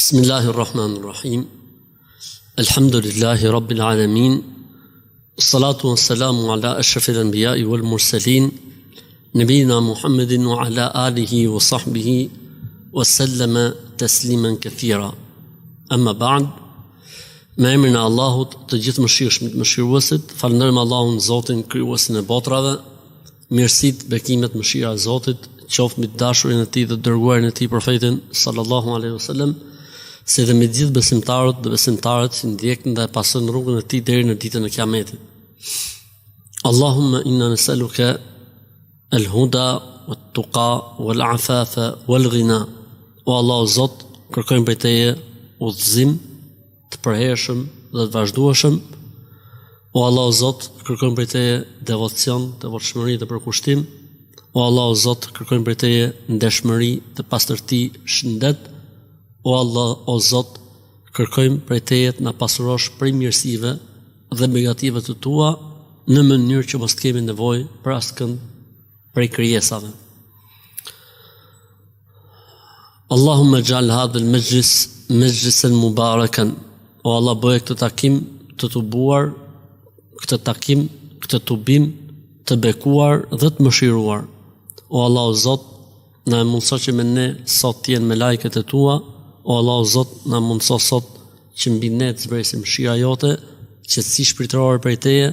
Bismillahirrahmanirrahim. Alhamdulillahi Rabbil Alamin. Salatu wa salamu ala ashrafil anbiya'i wal mursalin. Nabiyina Muhammedin wa ala alihi wa sahbihi wa sallama tasliman kathira. Amma ba'd. Me emrin e Allahut, të gjithë mëshirshmit, mëshiruesit, falenderojmë Allahun, Zotin, krijuesin e botrave. Mirësitë, bekimet, mëshira e Zotit qoftë mbi dashurin e Tij dhe dërguarin e Tij profetin sallallahu alaihi wasallam, si dhe me gjithë besimtarët dhe besimtarët që ndjekin dhe pasojnë rrugën e Tij deri në ditën e Kiametit. Allahumma inna nas'aluka al-huda wat-tuqa wal-afafa wal-ghina. O Allah, Zot, kërkojmë prej Teje udhëzim të përhershëm dhe të vazhdueshëm. O Allah, Zot, kërkojmë prej Teje devocion, devotshmëri dhe përkushtim. O Allah, Zot, kërkojmë prej Teje ndeshmëri të pastërti, shëndet. O Allah, o Zot, kërkojmë prej Teje të na pasurosh prej mirësive dhe begative të Tua në mënyrë që mos të kemi nevojë për askënd prej krijesave. Allahumma ij'al hadha al-majlis majlisan mubarakan. O Allah, bëje këtë takim të tubuar, këtë takim, këtë tubim të bekuar dhe të mëshiruar. O Allah, o Zot, na mundëso që me ne sot të jenë me lajket e Tua. O Allah, o Zot, na mundëso sot që mbi ne të zbresë mëshira Jote, qetësi shpirtërore prej Teje.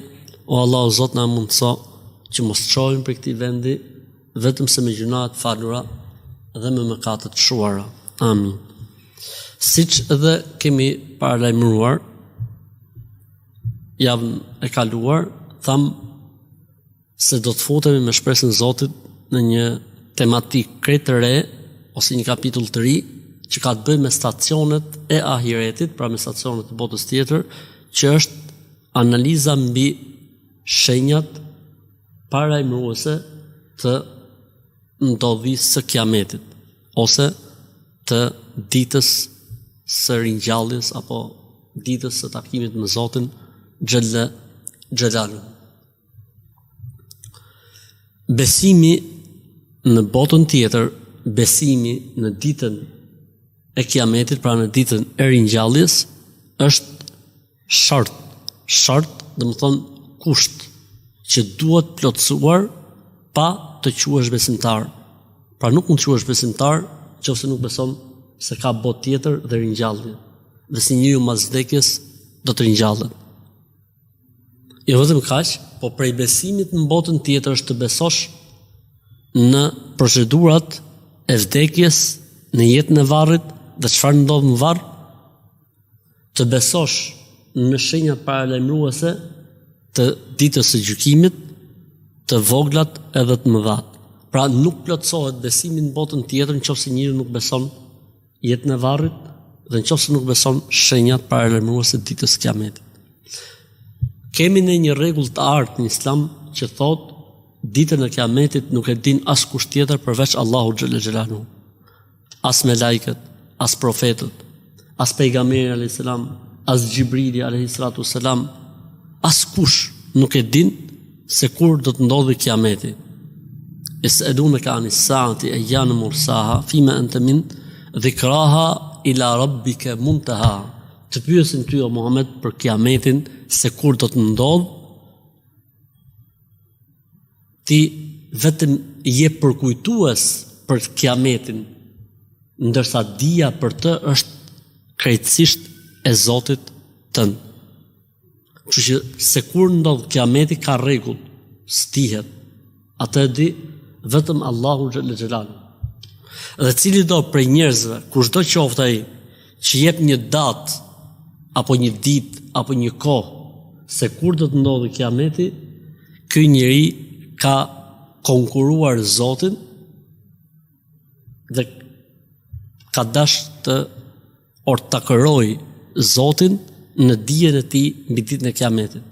O Allah, o Zot, na mundëso që mos çojmë për këtij vendi vetëm se me gjuna të falura dhe me mëkate të shuara. Amin. Siç edhe kemi paralajmëruar javën e kaluar, tham se do të futemi me shpresën e Zotit në një tematik krejt të re ose një kapitull të ri që ka të bëjë me stacionet e ahiretit, pra me stacionet të botës tjetër, që është analiza mbi shenjat paralajmëruese të ndodhisë së Kiametit ose të ditës së ringjalljes apo ditës së takimit me Zotin Xhella Xhelalu. Besimi në botën tjetër, besimi në ditën e Kiametit, pra në ditën e ringjalljes, është shart, do të thonë kusht që duhet plotësuar pa të quhesh besimtar. Pra nuk mund të quhesh besimtar nëse nuk beson se ka botë tjetër dhe ringjallje, dhe si njeriu mas vdekjes do të ringjallet. Jo vetëm kaq, po prej besimit në botën tjetër është të besosh në procedurat e vdekjes, në jetën e varrit dhe çfarë ndodh në varr, të besosh në shenjat paralajmëruese të ditës së gjykimit, të voglat edhe të mëdhat. Pra nuk plotësohet besimi në botën tjetër nëse njeriu nuk beson jetën e varrit dhe nëse nuk beson shenjat paralajmëruese të ditës së Kiametit. Kemi ne një rregull të artë në Islam që thotë ditën e Kiametit nuk e din askush tjetër përveç Allahu Xhella Xhelalu. As me lajket, as profetët, as pejgamberi alayhis salam, as Xhibrili alayhis salam, askush nuk e din se kur do të ndodhi Kiameti. Yes'alunaka anis saati ayyana mursaha fima anta min dhikraha ila rabbika muntaha. Të pyesin ty o Muhammed për Kiametin se kur do të ndodh, ti vetëm je përkujtues për Kiametin, ndërsa dija për të është krejtësisht e Zotit tënd. Kështu që se kur ndodh Kiameti ka rregull, stihet. Atë e di vetëm Allahu Xhella Xhelalu. Dhe cili do prej njerëzve, kushdo qoftë ai, që jep një datë apo një ditë apo një kohë se kur do të ndodhë Kiameti, ky njeri ka konkuruar Zotin dhe ka dash të ortakëroj Zotin në dijen e tij mbi ditën e Kiametit.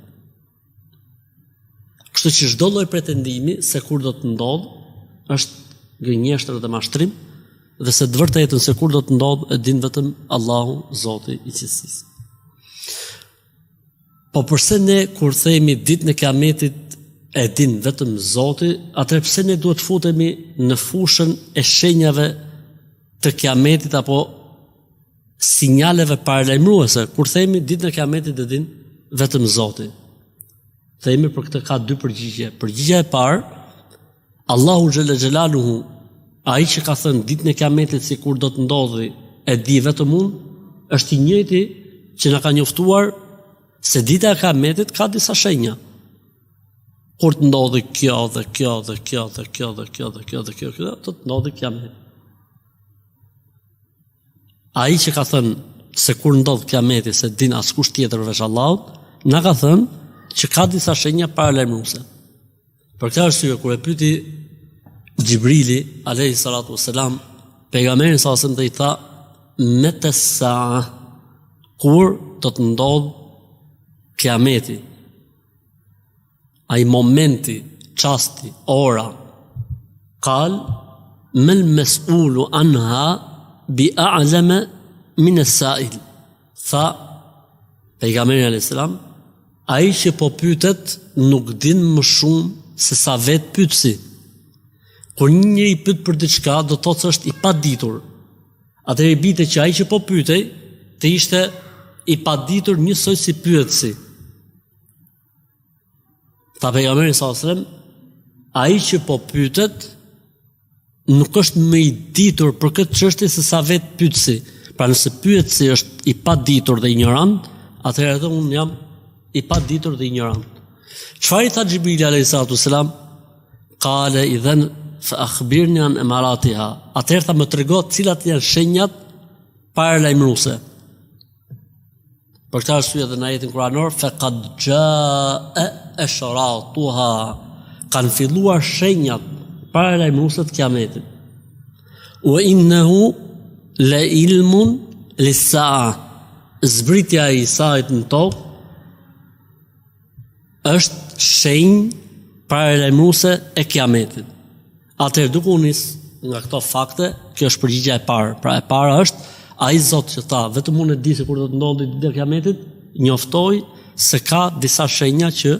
Kështu që çdo lloj pretendimi se kur do të ndodhë është gënjeshtër dhe mashtrim, dhe se të vërtetën se kur do të ndodhë e din vetëm Allahu, Zoti i gjithësisë. Po përse ne kur themi ditën e Kiametit e din vetëm Zoti, atëherë pse ne duhet futemi në fushën e shenjave të Kiametit apo sinjaleve paralajmëruese. Kur themi ditën e Kiametit do din vetëm Zoti. Themi për këtë ka dy përgjigje. Përgjigjja e parë, Allahu xhalla xhelaluhu, ai që ka thënë ditën e Kiametit si kur do të ndodhi, e di vetëm unë, është i njëjti që na ka njoftuar se dita e Kiametit ka disa shenja. Kur të ndodhi kjo dhe kjo dhe kjo dhe kjo dhe kjo dhe kjo dhe kjo, do të ndodhi Kiameti. Ai që ka thënë se kur ndodh Kiameti se din askush tjetër veç Allahut, na ka thënë që ka disa shenja paralajmëruese. Për këtë arsye kur e pyeti Xhibrili alayhi salatu wassalam pejgamberin sa dhe i tha meta saa, kur do të ndodh Kiameti, ai momenti, çasti, ora, qal mal mas'ulu anha bi a'lama min as-sa'il. Tha pejgamberi alayhis salam, ai që po pyetet nuk din më shumë se sa vet pyetësi. Kur një njeri pyet për diçka, do të thotë se është i paditur. Atëherë i bite që ai që po pyetej të ishte i paditur njësoj si pyetësi. Tha pejgamberi sallallahu alajhi wasallam, ai që po pyetet nuk është më i ditur për këtë çështje se sa vet pyetësi. Pra nëse pyetësi është i paditur dhe ignorant, atëherë edhe unë jam i paditur dhe ignorant. Çfarë i tha Xhibrili alayhi salatu wasalam? Qala idhan fa akhbirni an amaratiha. Atëherë tha më trego cilat janë shenjat paralajmëruese. Për këtë arsye edhe në ajetin kuranor faqad jaa asharatuha, kanë filluar shenjat paralajmëruese të Kiametit. Wa innahu la ilmun lis-sa'a, zbritja e Isait në tokë është shenjë paralajmëruese e Kiametit. Atëherë duke u nis nga këto fakte, kjo është përgjigjja e parë. Pra e para është ai Zot që tha, vetëm unë e di se kur do të ndodhi dita e Kiametit, njoftoi se ka disa shenja që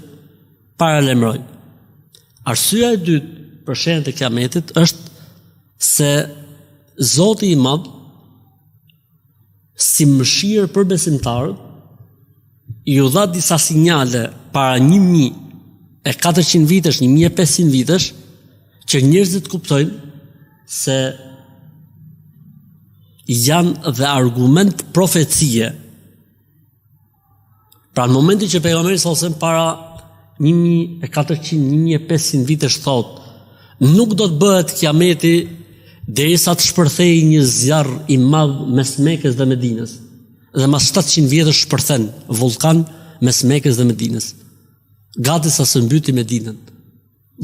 paralajmërojnë. Arsyeja e dytë për shenjat e Kiametit është se Zoti i Madh si mëshirë për besimtarët ju dha disa sinjale para 1400 vitesh, 1500 vitesh, që njerëzit kuptojnë se janë dhe argument profecie. Pra në momentin që pejgamberi sallallahu alajhi wasallam para 1400-1500 vitesh thot, nuk do të bëhet Kiameti derisa të shpërthejë një zjarr i madh mes Mekës dhe Medinës. Dhe mas 700 vjetësh shpërthen vulkan mes Mekës dhe Medinës. Gati sa së mbyti Medinën.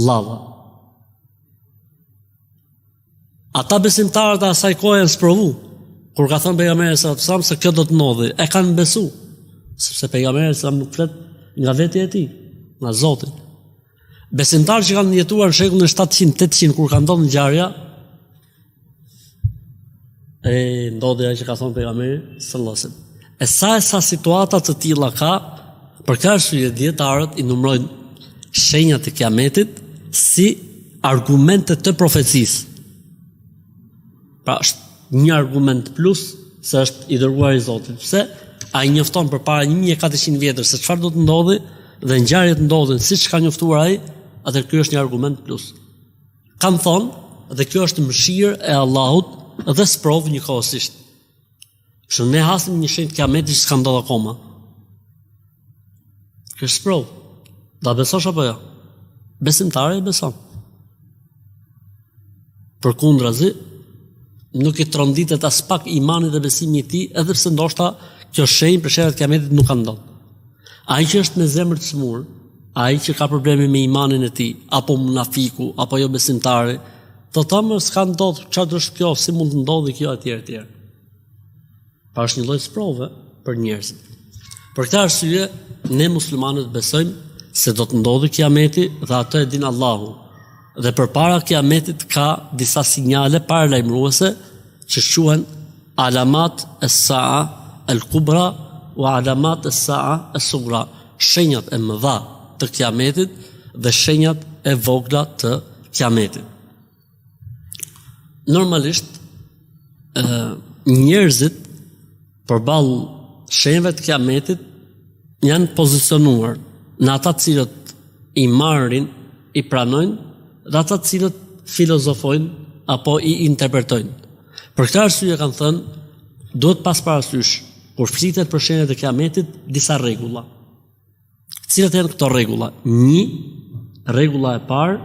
Lava. Ata besimtarët e asaj kohe janë sprovu. Kur ka thënë pejgamberi sallallahu alajhi wasallam se kjo do të ndodhi, e kanë besu. Sepse pejgamberi sallallahu alajhi wasallam nuk flet nga vetja e tij, nga Zoti. Besimtarët që kanë jetuar në shekullin 700-800 kur ka ndodhur ngjarja, ndodhi ajo që ka thënë pejgamberi sallallahu alajhi wasallam. E sa situata të tilla ka, për këtë arsye dietarët i numrojnë shenjat e Kiametit si argumente të profecisë. Pra është një argument plus se është i dërguar i Zotit. Pse? Ai njofton përpara 1400 vjetësh se çfarë do të ndodhi dhe ngjarjet ndodhin siç ka njoftuar ai, atë ky është një argument plus. Kam thonë, dhe kjo është mëshirë e Allahut dhe sprovë njëkohësisht. Kështu ne hasim një shenjë të Kiametit që s'ka ndodhur akoma. Kjo është sprovë. Da besosh apo jo? Besimtari e beson. Përkundrazi, nuk i tronditet as pak imani dhe besimi i tij, edhe pse ndoshta kjo shenjë për shenjat e Kiametit nuk ka ndodhur. Ai që është me zemër të smur, ai që ka probleme me imanin e tij, apo munafiku, apo jo besimtari, do të thonë s'ka ndodhur, çfarë është kjo, si mund të ndodhi kjo etj. Pa është një lloj sprove për njerëzit. Për këtë arsye, ne muslimanët besojmë se do të ndodhi Kiameti dhe atë e din Allahu. Dhe përpara Kiametit ka disa sinjale paralajmëruese që quhen alamat as-sa'a al-kubra wa alamat as-sa'a as-sughra, shenjat e mëdha të Kiametit dhe shenjat e vogla të Kiametit. Normalisht njerëzit përballë shenjave të kiametit janë pozicionuar në ata të cilët i marrin, i pranojnë, dhe ata të cilët filozofojnë apo i interpretojnë. Për këtë arsye kanë thënë, duhet pas parasysh kur flitet për shenjat e kiametit disa rregulla. Cilat janë këto rregulla? 1. Rregulla e parë,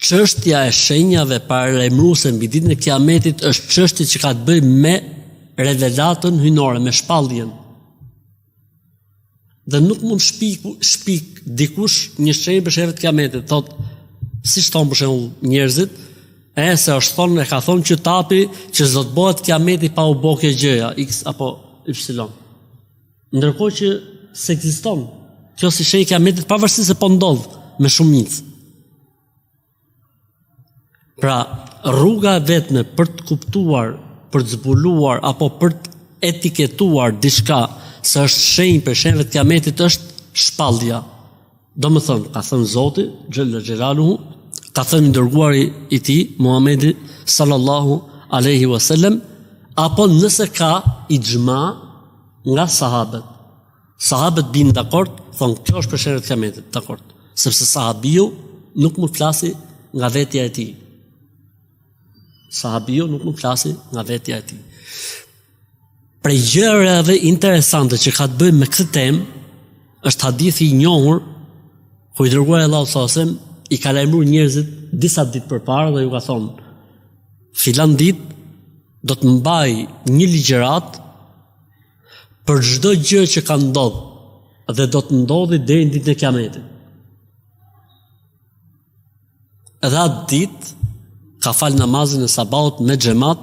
çështja e shenjave paralajmëruese mbi ditën e kiametit është çështje që ka të bëjë me revelatën hyjnore, me shpalljen. Dhe nuk mund shpik dikush një shenjë për shenjat e kiametit, thotë, siç thon për shembull njerëzit, se është thonë, e ka thonë qytati që do të bëhet kiameti pa u bë kjo gjëja, X apo Y. Ndërkohë që s'ekziston kjo si shenjë kiametit, pavarësisht se po ndodh me shumicë. Pra, rruga e vetme për të kuptuar, për të zbuluar apo për të etiketuar diçka se është shenjë për shenjave të kiametit është shpallja. Domethënë, ka thënë Zoti xhalla xhelaluhu, ka thënë dërguari i tij Muhamedi sallallahu alaihi wasallam, apo nëse ka ixhma nga sahabët. Sahabët bin dakord, thonë kjo është për shenjat e kiametit, dakord, sepse sahabiu nuk mund flasi nga vetja e tij. Sahabiu nuk mund flasi nga vetja e tij. Prej gjërave interesante që ka të bëjë me këtë temë është hadithi i njohur ku i dërguari Allahu sallallahu alaihi wasallam i ka lajmëruar njerëzit disa ditë përpara dhe ju ka thonë, filan ditë do të mbaj një ligjërat për çdo gjë që ka ndodhur dhe do të ndodhi deri në ditën e kiametit. Edhe atë ditë ka falë namazin e sabahut me xhamat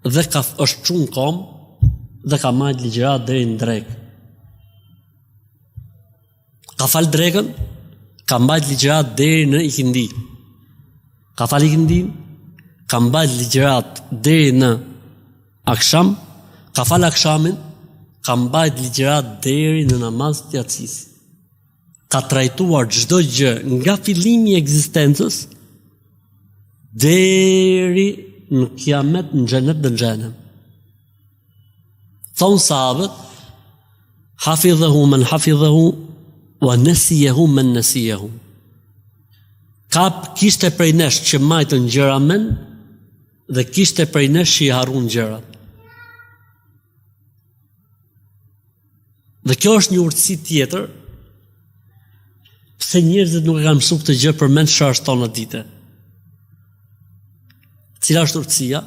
dhe është çunë kom dhe ka marrë ligjërat deri në drekë. Ka falë drekën, ka mbajt ligjërat deri në ikindi. Ka falë ikindin, ka mbajt ligjërat deri në aksham, ka falë akshamin, ka mbajt ligjërat deri në namaz të yatsis. Ka trajtuar çdo gjë nga fillimi i ekzistencës deri në kiamet, në xhenet dhe në xhenem. Thonë sahabët, hafidhahu man hafidhahu wa nasiyahu man nasiyahu. Kishte prej nesh që majtën gjëra men dhe kishte prej nesh që i harun gjërat. Dhe kjo është një urtësi tjetër, pse njerëzit nuk e kanë mësuar këtë gjë për mend çfarë është tonë dite. Cila është urtësia?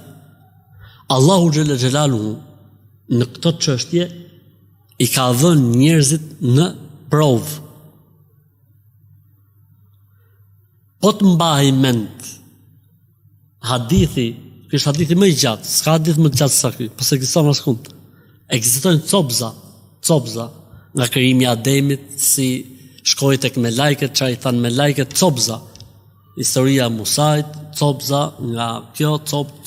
Allahu xhalla xhelaluhu në këtë çështje i ka dhënë njerëzit në provë. Po të mbahej mend hadithi, ky është hadithi më i gjatë, s'ka hadith më të gjatë se ky, pse ekziston askund. Ekzistojnë copza nga krijimi i Ademit, si shkoi tek me lajket, çai than me lajket, copza. Historia e Musait, copza nga kjo,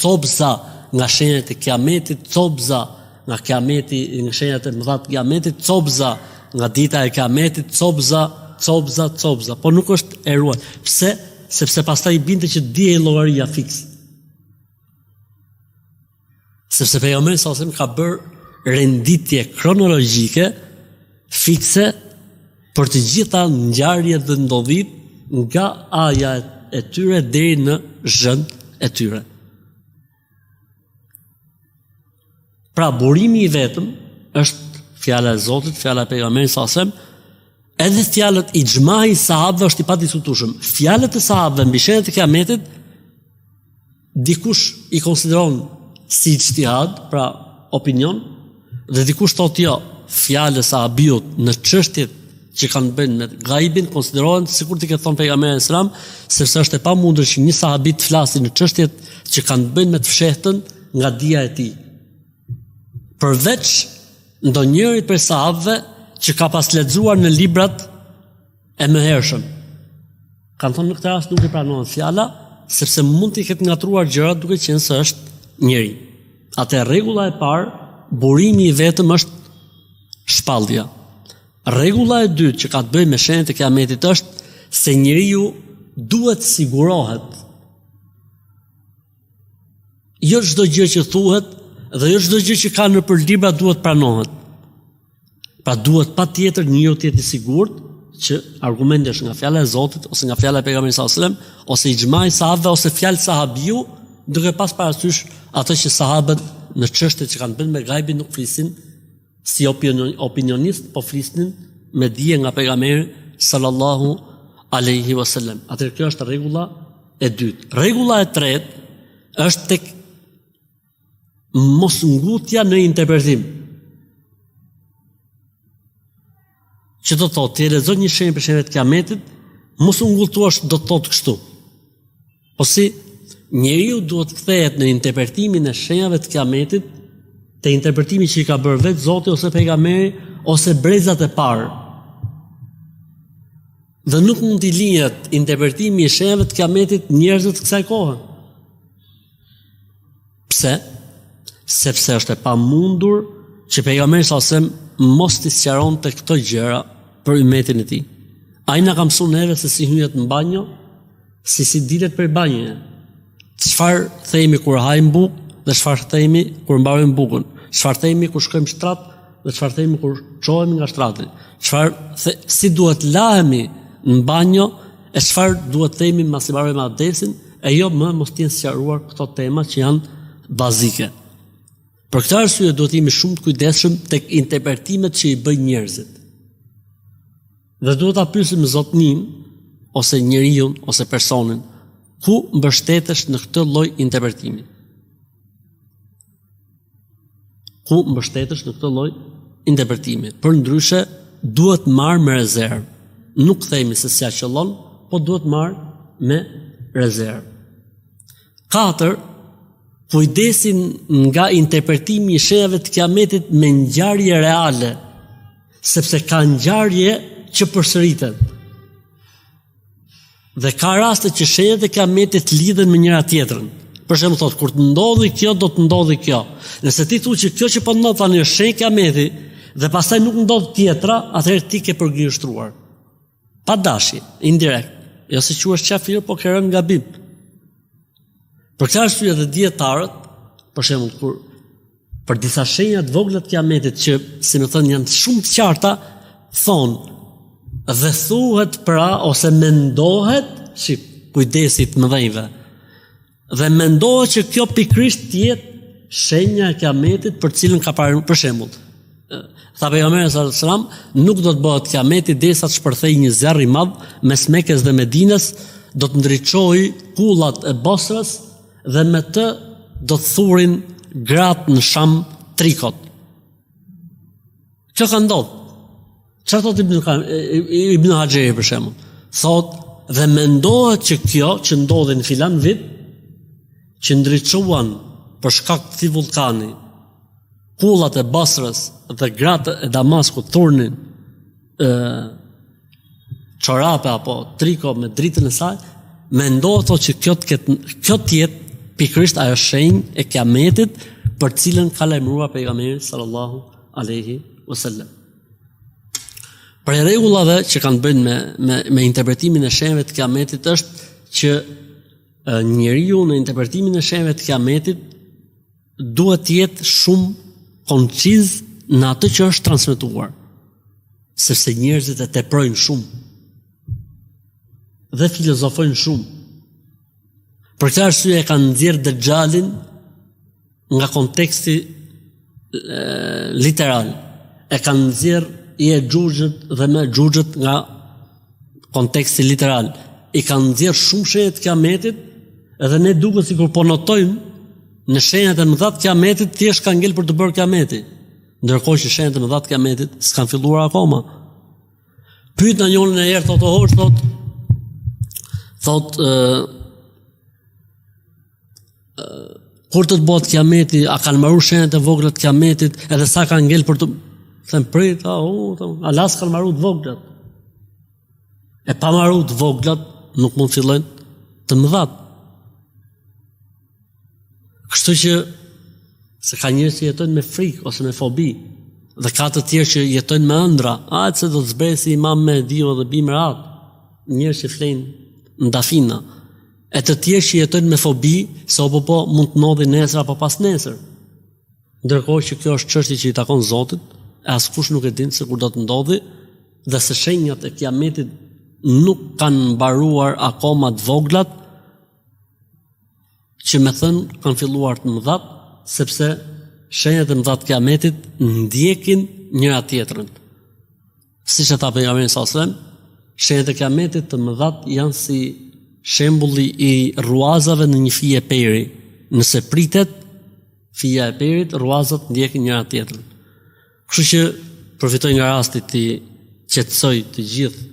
copza nga shenjat e kiametit, copza nga kiameti, nga shenjat e mëdha të kiametit, copza nga dita e kiametit, copza, po nuk është e ruaj. Pse? Sepse pastaj binte që dije llogaria fiks. Sepse pejgamberi sallallahu alajhi wasallam ka bërë renditje kronologjike fikse për të gjitha ngjarjet dhe ndodhit nga aja e tyre deri në zhënd e tyre. Pra burimi i vetëm është fjala e Zotit, fjala e pejgamberit sallallahu alajhi wasallam, edhe fjalët i xhmai sahabëve është i padiskutueshëm. Fjalët e sahabëve mbi shenjat e kiametit dikush i konsideron si ijtihad, pra opinion, dhe dikush thotë jo, fjalët e sahabiut në çështjet që kanë bën me gaibin konsiderohen sikur ti ke thon pejgamberi selam, sepse është e pamundur që një sahabi të flasë në çështjet që kanë bën me të fshehtën nga dia e tij. Përveç ndonjërit për sahabëve që ka pas lexuar në librat e mëhershëm. Kanë thonë në këtë rast nuk i pranohen fjala, sepse mund t'i ketë ngatruar gjërat duke qenë se është njeri. Atë rregulla e parë, burimi i vetëm është shpallja. Rregulla e dytë që ka të bëjë me shenjat e kiametit është se njeriu duhet sigurohet. Jo çdo gjë që thuhet Dhe jo çdo gjë që ka nëpër libra duhet pranohet. Pra duhet patjetër njeriu të jetë i sigurt që argumenti është nga fjala e Zotit ose nga fjala e pejgamberit sallallahu alajhi wasallam ose ixhmai sahabëve ose fjalë sahabiu, duke pas parasysh atë që sahabët në çështjet që kanë bërë me gajbin nuk flisin si opinionist, po flisnin me dije nga pejgamberi sallallahu alaihi wasallam. Atëherë kjo është rregulla e dytë. Rregulla e tretë është tek mosngutja në interpretim. Që do të thotë, ti lexon një shenjë për shenjë të kiametit, mos u ngulltuash do të thotë kështu. Po si njeriu duhet të kthehet në interpretimin e shenjave të kiametit, te interpretimi që i ka bërë vetë Zoti ose pejgamberi ose brezat e parë. Dhe nuk mund t'i lihet interpretimi i shenjave të kiametit njerëzve të kësaj kohe. Pse? Sepse është e pamundur që pejgamberi sallallahu alajhi wasallam mos t'i sqaronte këto gjëra për ummetin e tij. Ai na ka mësuar neve se si hyhet në banjo, si dilet për banjë. Çfarë themi kur hajmë bukë dhe çfarë themi kur mbarojmë bukën. Çfarë themi kur shkojmë shtrat dhe çfarë themi kur çohemi nga shtrati. Si duhet lahemi në banjo e çfarë duhet themi mbas i mbarojmë abdesin, e jo më mos të jenë sqaruar këto tema që janë bazike. Për këtë arsye duhet jemi shumë të kujdesshëm tek interpretimet që i bëjnë njerëzit. Dhe duhet ta pyesim Zotnin ose njeriu ose personin, ku mbështetesh në këtë lloj interpretimi? Ku mbështetesh në këtë lloj interpretimi? Përndryshe duhet marr me rezervë. Nuk themi se s'ja qëllon, po duhet marr me rezervë. 4. Kujdesin nga interpretimi i shenjave të kiametit me ngjarje reale, sepse ka ngjarje që përsëritet. Dhe ka raste që shenjat e kiametit lidhen me njëra tjetrën. Për shembull thotë, kur të ndodhi kjo, do të ndodhi kjo. Nëse ti thua që kjo që po ndodh tani është shenjë kiameti dhe pastaj nuk ndodh tjetra, atëherë ti ke përgjigjëstruar. Pa dashje, indirekt. Jo se quhesh qafir, po ke rënë gabim. Për këtë arsye dhe dietarët, për shembull kur për disa shenja të vogla të kiametit që, si më thënë, janë shumë të qarta, thonë dhe thuhet pra ose mendohet, kujdesit më dhejve, dhe mendohet që kjo pikrisht tjetë shenja e kiametit për cilën ka parë, për shembull. Tha pejgamberi sallallahu alajhi wasallam, nuk do të bëhet kiameti derisa të shpërthejë një zjarr i madh mes Mekës dhe Medinës, do të ndriçojë kullat e Bosrës dhe me të do të thurin gratë në Sham trikot. Kjo ka ndodhur. Çfarë thot Ibn Haxheri për shembull? Thot dhe mendohet që kjo që ndodhi në filan vit, që ndriçuan për shkak të vulkani, kullat e Basrës dhe gratë e Damaskut thurnin çorape apo triko me dritën e saj, mendohet që kjo të jetë pikërisht ajo shenjë e kiametit për cilën ka lajmëruar pejgamberi sallallahu alaihi wasallam. Për rregullave që kanë bënë me interpretimin e shenjave të kiametit është që njeriu në interpretimin e shenjave të kiametit duhet të jetë shumë konciz në atë që është transmetuar, sepse njerëzit e teprojnë shumë dhe filozofojnë shumë. Për këtë arsye e kanë nxjerrë Dejjalin nga konteksti literal. E kanë nxjerrë Yexhujët dhe Mexhujët nga konteksti literal. I kanë nxjerrë shumë shenjë të kiametit, edhe ne duket sikur po notojmë në shenjat e mëdha të kiametit thjesht kanë ngel për të bërë kiameti, ndërkohë që shenjat e mëdha të kiametit s'kan filluar akoma. Pyet na njërin e herë thot kur të bëhet kiameti, a kanë marrë shenjat e vogla të kiametit, edhe sa kanë ngel për të them prit, ala s'kan marrë të voglat. E pa marrë të voglat nuk mund fillojnë të mëdhat. Kështu që se ka njerëz që jetojnë me frikë ose me fobi, dhe ka të tjerë që jetojnë me ëndra, se do të zbresi Imam Mehdiu dhe bimë rat, njerëz që flenë ndafina, e të tjerë që jetojnë me fobi, se po mund të ndodhi nesër apo pas nesër. ndërkohë që kjo është çështje që i takon Zotit, e askush nuk e din se kur do të ndodhi, dhe se shenjat e kiametit nuk kanë mbaruar akoma të voglat, që me thënë kanë filluar të mëdhat, sepse shenjat e mëdha të kiametit ndjekin njëra tjetrën. Siç e tha pejgamberi sallallahu alajhi wasallam, shenjat e kiametit të mëdhat janë si shembulli i ruazave në një fije peri. Nëse pritet fija e perit, ruazat ndjekin njëra tjetrën. Kështu që përfitoj nga rasti të qetësoj të gjithë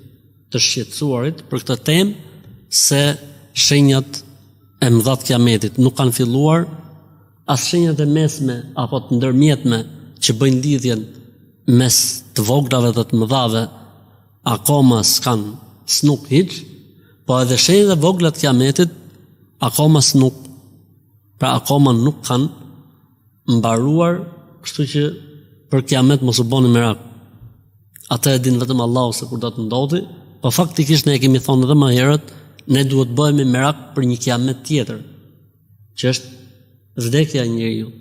të shqetësuarit për këtë temë, se shenjat e mëdha të kiametit nuk kanë filluar, as shenjat e mesme apo të ndërmjetme që bëjnë lidhjen mes të voglave dhe të mëdhave akoma s'nuk hiç, po edhe shenjat e vogla të kiametit akoma s'nuk, pra akoma nuk kanë mbaruar, kështu që për kiamet mos u bëni merak. Atë e din vetëm Allahu se kur do të ndodhi, po faktikisht ne e kemi thonë edhe më herët, ne duhet bëhemi merak për një kiamet tjetër, që është vdekja e njeriut.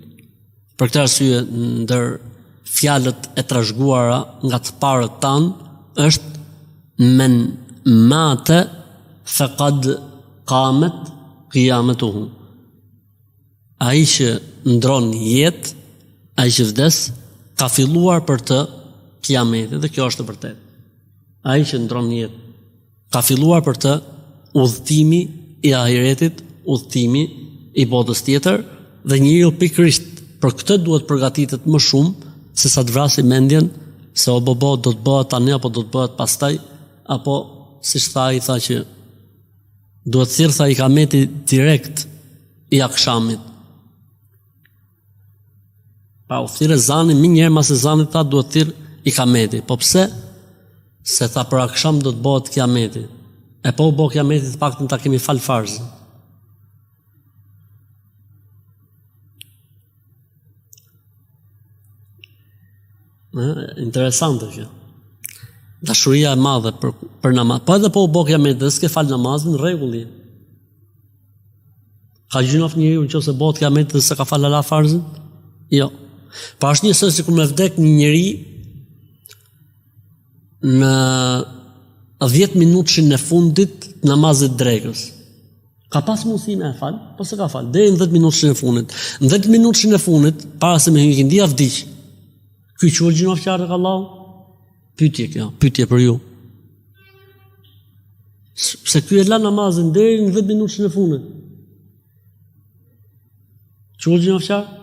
Për këtë arsye, ndër fjalët e trashëguara nga të parët tanë është men mate faqad qamet qiyametuhu. Ai që ndron jetë, ai që vdes, ka filluar për të kiameti, dhe kjo është e vërtetë. Ai që ndron jetë, ka filluar për të udhëtimi i ahiretit, udhëtimi i botës tjetër, dhe njeriu pikërisht për këtë duhet përgatitet më shumë se sa të vrasë mendjen se o do të bëhet tani apo do të bëhet pastaj, apo siç tha që duhet thirr i kameti direkt i akshamit. Pa u thirrë zani, më njëherë mas e zanit tha duhet thirr i kameti. Po pse? Se tha për aksham do të bëhet kiameti. E po u bë kiameti, të paktën ta kemi fal farzën. Interesante kjo. Dashuria e madhe për namaz. Po edhe po u bë kiameti, dhe s'ke fal namazin, rregulli. Ka gjinof njeriu nëse bëhet kiameti dhe s'e ka fal ala farzën? Jo. Pa është njësoj si kur me vdek një njeri në 10 minutëshin e fundit namazit drekës. Ka pas mundësi me e falë, po se ka falë, deri në 10 minutëshin e fundit. Në 10 minutëshin e fundit, para se me hyjkindia vdiq, ky quhet gjinof qarë tek Allahu? Pyetje kjo, pyetje për ju. Se ky e la namazin deri në 10 minutëshin e fundit. Quhet gjinof qarë?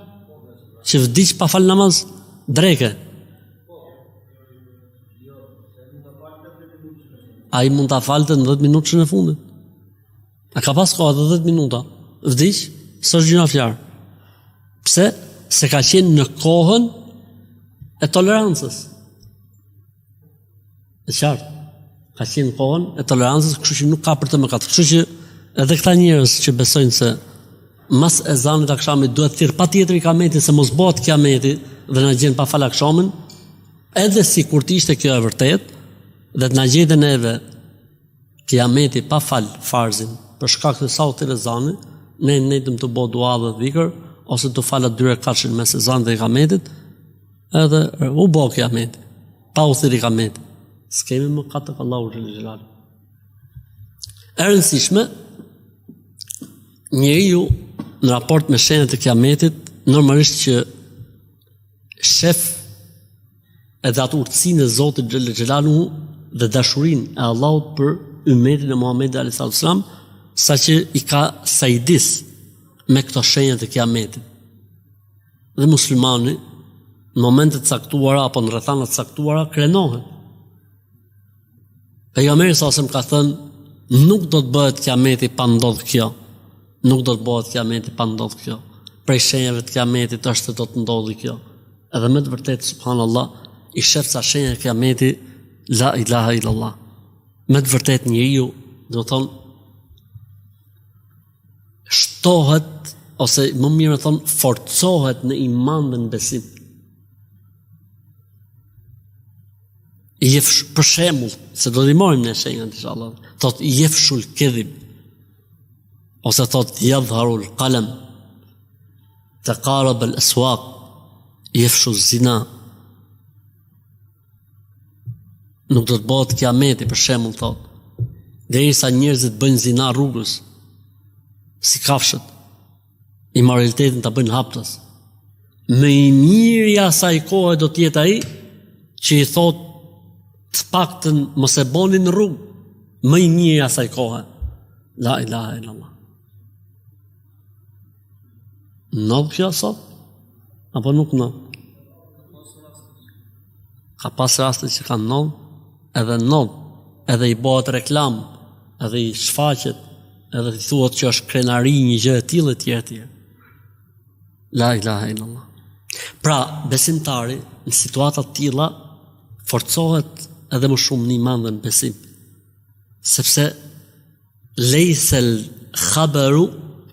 Që vdiq pa fal namaz dreke. A i mund të falte në 10 minutëshin e fundit. A ka pas kohë dhe 10 minuta. Vdiq, së është gjëna fjarë. Pse? Se ka qenë në kohën e tolerancës. E qartë. Ka qenë në kohën e tolerancës, kështu që nuk ka për të mëkat. Kështu që edhe këta njerëz që besojnë se mas e zanit akshamit duhet thirr patjetër i kametin se mos bëhet kiameti dhe na gjen pa fal akshamin, edhe si kur të ishte kjo e vërtet, dhe të na gjete neve kiameti pa fal farzin për shkak të sa u thirr ezani, ne netëm të bëj dua dhe dhikr ose të falat 2 rekatëshin mes ezanit dhe i kametit, edhe u bë kiameti pa u thirr i kametit. S'kemi më katë tek Allahu xhelal. E rëndësishme, njeriu në raport me shenjat e kiametit, normalisht që shef edhe atë urtësinë e Zotit xhelaluhu dhe dashurinë e Allahut për ummetin e Muhamedit alayhis salam, saqë i ka sajdis me këto shenjat e kiametit. Dhe muslimani në momente të caktuara apo në rrethana të caktuara krenohet. Pejgamberi sallallahu alajhi wasallam ka thënë, nuk do të bëhet kiameti pa ndodhur kjo. Nuk do të bëhet kiameti pa ndodhur kjo. Prej shenjave të kiametit është se do të ndodhi kjo. Edhe me të vërtetë, subhanallah, i shef sa shenja e kiametit, la ilaha illallah. Me të vërtetë njeriu, do të thonë, shtohet ose më mirë thon forcohet në iman dhe në besim. Për shembull, se do t'i marrim në shenjën inshallah, thot yefshul kadhib, ose thot yadhharul qalam, taqarab al aswaq, jefshu zina, nuk do të bëhet kiameti, për shembull thot, derisa njerëzit bëjnë zina rrugës, si kafshët, immoralitetin ta bëjnë haptës. Më i miri asaj kohe do të jetë ai që i thot të paktën mos e boni në rrugë, më i miri asaj kohe. La ilaha illallah. Nëllë kjo sot? Apo nuk nëllë? Ka pas raste që kanë nëllë, edhe i bëhet reklam, edhe i shfaqet, edhe i thuhet që është krenari një gjë e tillë etj. La ilaha illallah. Pra, besimtari në situata të tilla forcohet edhe më shumë në iman dhe në besim. Sepse lejsel khabaru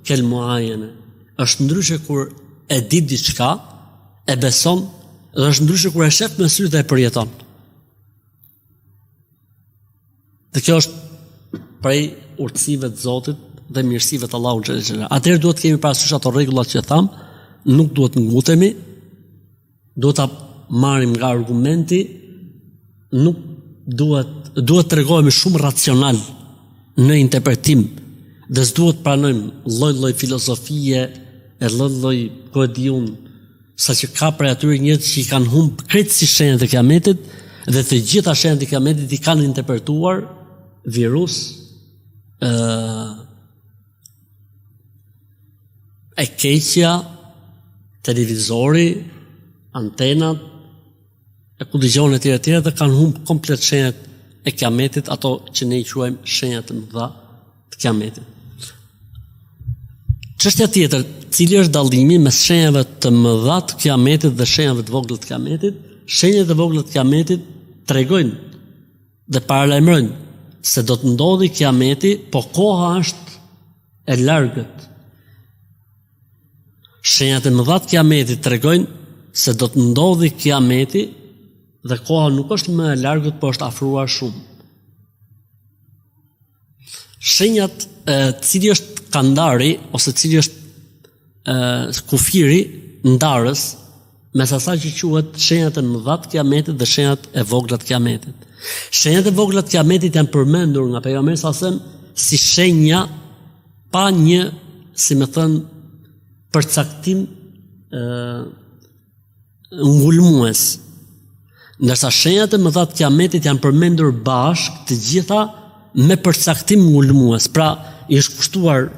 kel muajene. Është ndryshe kur e di diçka, e beson, dhe është ndryshe kur e shef me sy dhe e përjeton. Dhe kjo është prej urtësive të Zotit dhe mirësive të Allahut xhel xhelal. Atëherë duhet kemi parasysh ato rregullat që tham, nuk duhet ngutemi, duhet ta marrim nga argumenti, nuk duhet të regohemi shumë racional në interpretim, dhe s'duhet pranojmë lloj-lloj filozofie e lloj-lloj kodiun, saqë ka prej atyre njerëz që i kanë humbë krejtësi shenjat e kiametit dhe të gjitha shenjat e kiametit i kanë interpretuar virus, e keqja, televizori, antenat, e ku dëgjojnë e tjera dhe kanë humbë komplet shenjat e kiametit, ato që ne i quajmë shenjat të mëdha të kiametit. Çështja tjetër, cili është dallimi mes shenjave të mëdha të kiametit dhe shenjave të vogla të kiametit? Shenjat e vogla të kiametit tregojnë dhe paralajmërojnë se do të ndodhi kiameti, po koha është e largët. Shenjat e mëdha të kiametit tregojnë se do të ndodhi kiameti dhe koha nuk është më e largët, po është afruar shumë. Shenjat, cili është kandari ose cili është kufiri ndarës mes asaj që quhet shenjat e mëdha të kiametit dhe shenjat e vogla të kiametit. Shenjat e vogla të kiametit janë përmendur nga pejgamberi sallallahu alajhi wasallam si shenja pa një, si më thënë, përcaktim ngulmues. Ndërsa shenjat e mëdha të kiametit janë përmendur bashkë të gjitha me përcaktim ngulmues. Pra, i është kushtuar,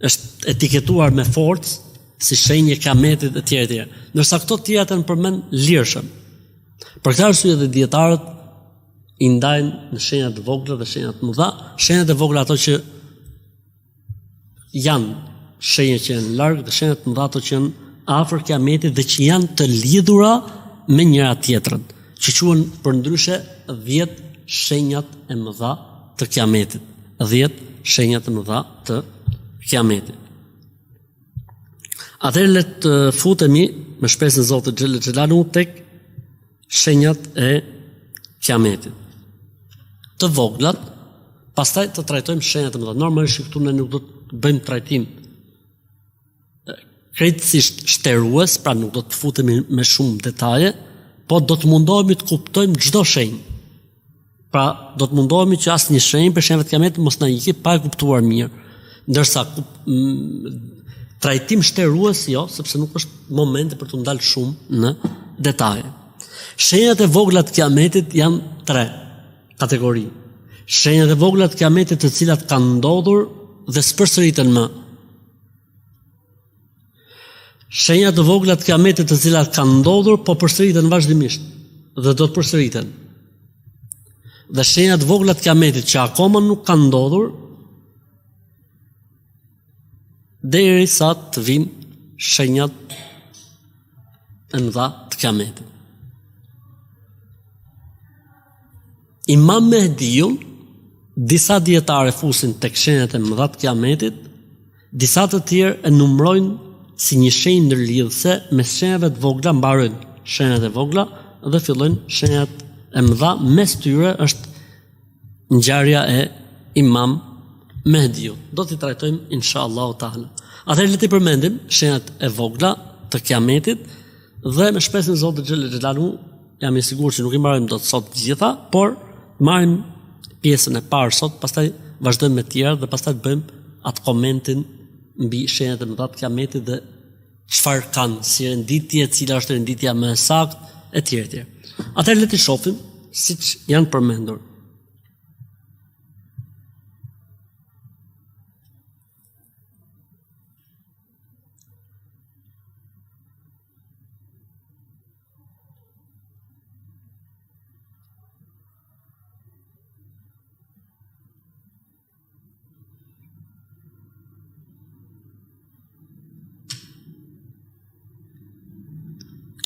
është etiketuar me forcë si shenjë e kiametit e tjera. Ndërsa këto të tjera janë përmend lirshëm. Për këtë arsye dhe dietarët i ndajnë në shenjat e vogla dhe shenjat e mëdha. Shenjat e vogla ato që janë shenjat që janë larg dhe shenjat e mëdha ato që janë afër kiametit dhe që janë të lidhura me njëra tjetrën, që quhen përndryshe 10 shenjat e mëdha të kiametit. 10 shenjat e mëdha të kiametit. Atëherë le të futemi me shpresën e Zotit xhel xhelalu tek shenjat e kiametit. Të voglat, pastaj të trajtojmë shenjat e mëdha. Normalisht këtu ne nuk do të bëjmë trajtim krejtësisht shtërues, pra nuk do të futemi me shumë detaje, po do të mundohemi të kuptojmë çdo shenjë. Pra, do të mundohemi që asnjë shenjë për shenjat e kiametit mos na ikë pa e kuptuar mirë. Ndërsa trajtim shtërues jo, sepse nuk është momenti për të ndalë shumë në detaje. Shenjat e vogla të kiametit janë 3 kategori. Shenjat e vogla të kiametit të cilat kanë ndodhur dhe s'përsëriten më. Shenjat e vogla të kiametit të cilat kanë ndodhur po përsëriten vazhdimisht dhe do të përsëriten. Dhe shenjat e vogla të kiametit që akoma nuk kanë ndodhur derisa të vinë shenjat e mëdha të kiametit. Imam Mehdiun, disa dietarë fusin tek shenjat e mëdha të kiametit, disa të tjerë e numrojnë si një shenjë ndërlidhëse me shenjave të vogla, mbarojnë shenjat e vogla dhe fillojnë shenjat e mëdha. Mes tyre është ngjarja e Imam Mehdiut. Do t'i trajtojmë inshallah taala. Atëherë le të përmendim shenjat e vogla të kiametit Dhe me shpresën e Zotit Xhelalu jam i sigurt që nuk i marrim dot sot të gjitha, por marrim pjesën e parë sot, pastaj vazhdojmë me të tjera dhe pastaj të bëjmë atë komentin mbi shenjat e mëdha të Kiametit dhe çfarë kanë si renditje, cila është renditja më e saktë etj. etj. Atëherë le të shohim siç janë përmendur.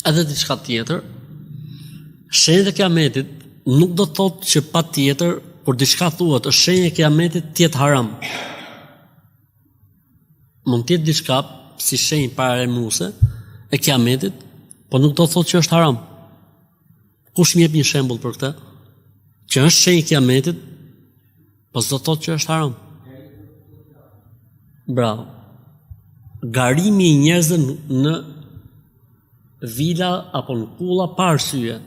Edhe diçka tjetër, shenjat e Kiametit nuk do të thotë që patjetër kur diçka thuhet është shenjë e Kiametit të jetë haram. Mund të jetë diçka si shenjë paralajmëruese e Kiametit, por nuk do të thotë që është haram. Kush më jep një shembull për këtë? Që është shenjë e Kiametit, po s'do të thotë që është haram. Bravo. Garimi i njerëzve në vila apo në kulla pa arsye.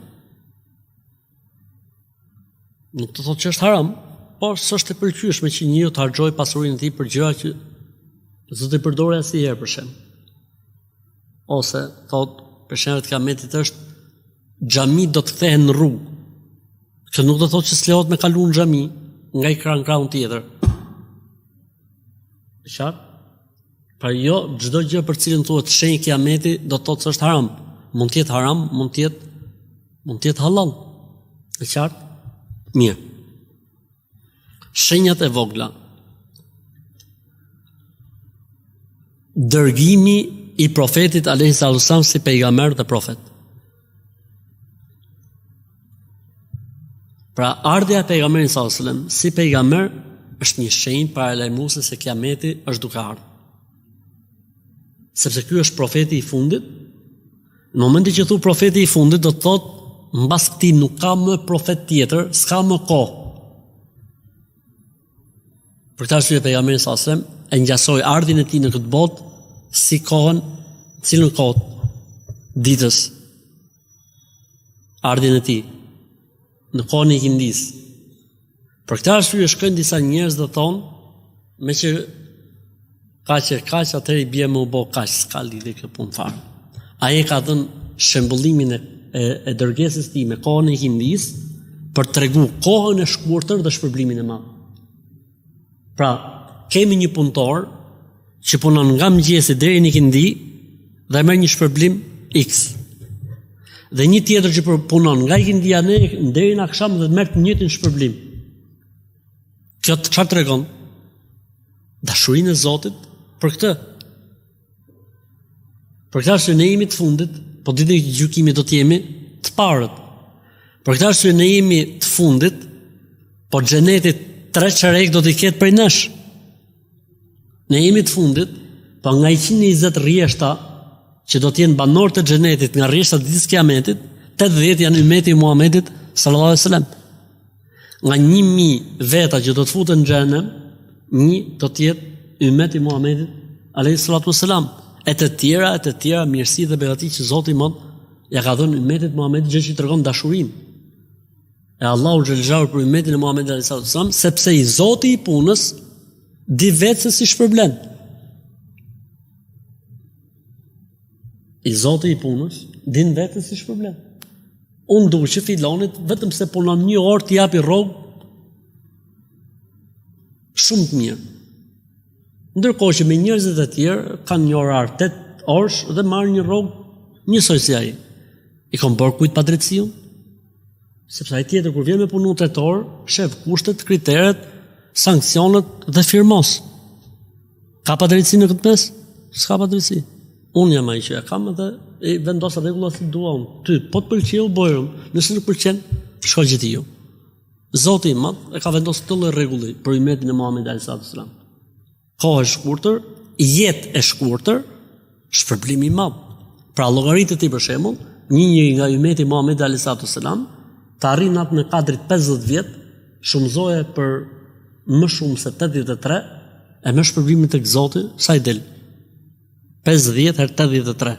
Nuk të thotë që është haram, por s'është e pëlqyeshme që njeriu të harxojë pasurinë e tij për gjëra që s'do të përdorë asnjëherë për shemb. Ose thotë për shemb të Kiametit është xhami do të kthehen në rrugë. Që nuk do të thotë që s'lejohet me kalu në xhami nga i krahun tjetër. Qartë? Pra jo, çdo gjë për cilën thuhet shenjë Kiameti do të thotë se është haram. Mund të jetë haram, mund të jetë halal. E qartë? Mirë. Shenjat e vogla. Dërgimi i profetit alayhis salam si pejgamber dhe profet. Pra ardhja e pejgamberit sallallahu alaihi wasallam si pejgamber është një shenjë paralajmëruese se Kiameti është duke ardhur. Sepse ky është profeti i fundit. Në momentin që thu profeti i fundit, do të thotë mbas këtij nuk ka më profet tjetër, s'ka më kohë. Për këtë arsye pejgamberi sallallahu alajhi wasallam e ngjasoi ardhin e tij në këtë botë si kohën, cilën kohë ditës. Ardhin e tij në kohën e ikindis. Për këtë arsye shkojnë disa njerëz dhe thonë, me që kaq atëherë i bie më u bë kaq, s'ka lidhje kjo punë fare. Ai ka dhënë shembullimin e dërgesës së tij me kohën e ikindis për t'tregu kohën e shkurtër dhe shpërblimin e madh. Pra, kemi një punëtor që punon nga mëngjesi deri në ikindi dhe merr një shpërblim X. Dhe një tjetër që punon nga ikindia deri në akşam dhe merr të njëjtin shpërblim. Kjo çfarë tregon? Dashurinë e Zotit për këtë. Për këtë arsye ne jemi të fundit, po ditën e gjykimit do të jemi të parët. Për këtë arsye ne jemi të fundit, po xheneti 3 çerek do t'i ketë prej nesh. Ne jemi të fundit, po nga 120 rrjeshta që do të jenë banorë të xhenetit nga rrjeshtat e ditës së Kiametit, 80 janë ummeti i Muhamedit sallallahu alaihi wasallam. Nga 1000 veta që do të futen në xhenem, 1 do të jetë ummeti i Muhamedit alayhi salatu wasalam. E të tjera mirësi dhe begati që Zoti mod ja ka dhënë ummetit Muhamedit, gjë që tregon dashurinë. E Allahu xhallahu për ummetin e Muhamedit alayhi salatu wasalam, sepse i Zoti i punës di vetë se si shpërblen. I Zoti i punës din vetë se si shpërblen. Unë duhet që filonit vetëm se punon 1 orë t'i japi rrogë shumë të mirë. Ndërkohë që me njerëzit e tjerë kanë një orar 8 orësh dhe marrin një rrogë njësoj si ai. I kanë bërë kujt pa drejtësi? Sepse ai tjetër kur vjen me punu 8 orë, shef kushtet, kriteret, sanksionet dhe firmos. Ka pa drejtësi në këtë mes? S'ka pa drejtësi. Unë jam ai që e kam dhe e vendos rregullat si dua unë. Ty po të pëlqeu bojëm, nëse nuk pëlqen, shko gjithë ju. Zoti i Madh e ka vendosur këtë lloj rregulli për ummetin e Muhamedit alayhis salam. Kohë e shkurtër, jetë e shkurtër, shpërblim i madh. Pra llogaritë ti për shembull, një njeri nga ummeti i Muhamedit alayhis salam të arrin atë në kadrit 50 vjet, shumëzoje për më shumë se 83 e më shpërblimin tek Zoti sa i del. 50 herë 83.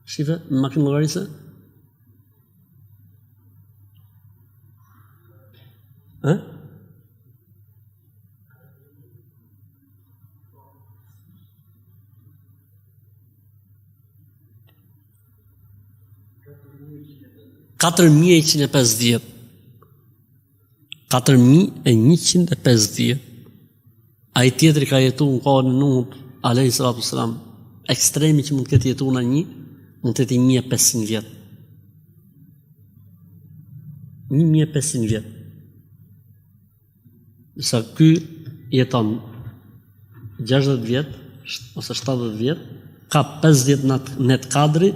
Shife, në makinë llogarise? Ë? $4.150. 4.150. Ai tjetri ka jetu në kohën e Nuhut alayhi salatu wassalam. Ekstremi që mund të ketë jetuar në një, mund të jetë 1500 vjet. 1500 vjet. Sa ky jeton 60 vjet ose 70 vjet, ka 50 net kadri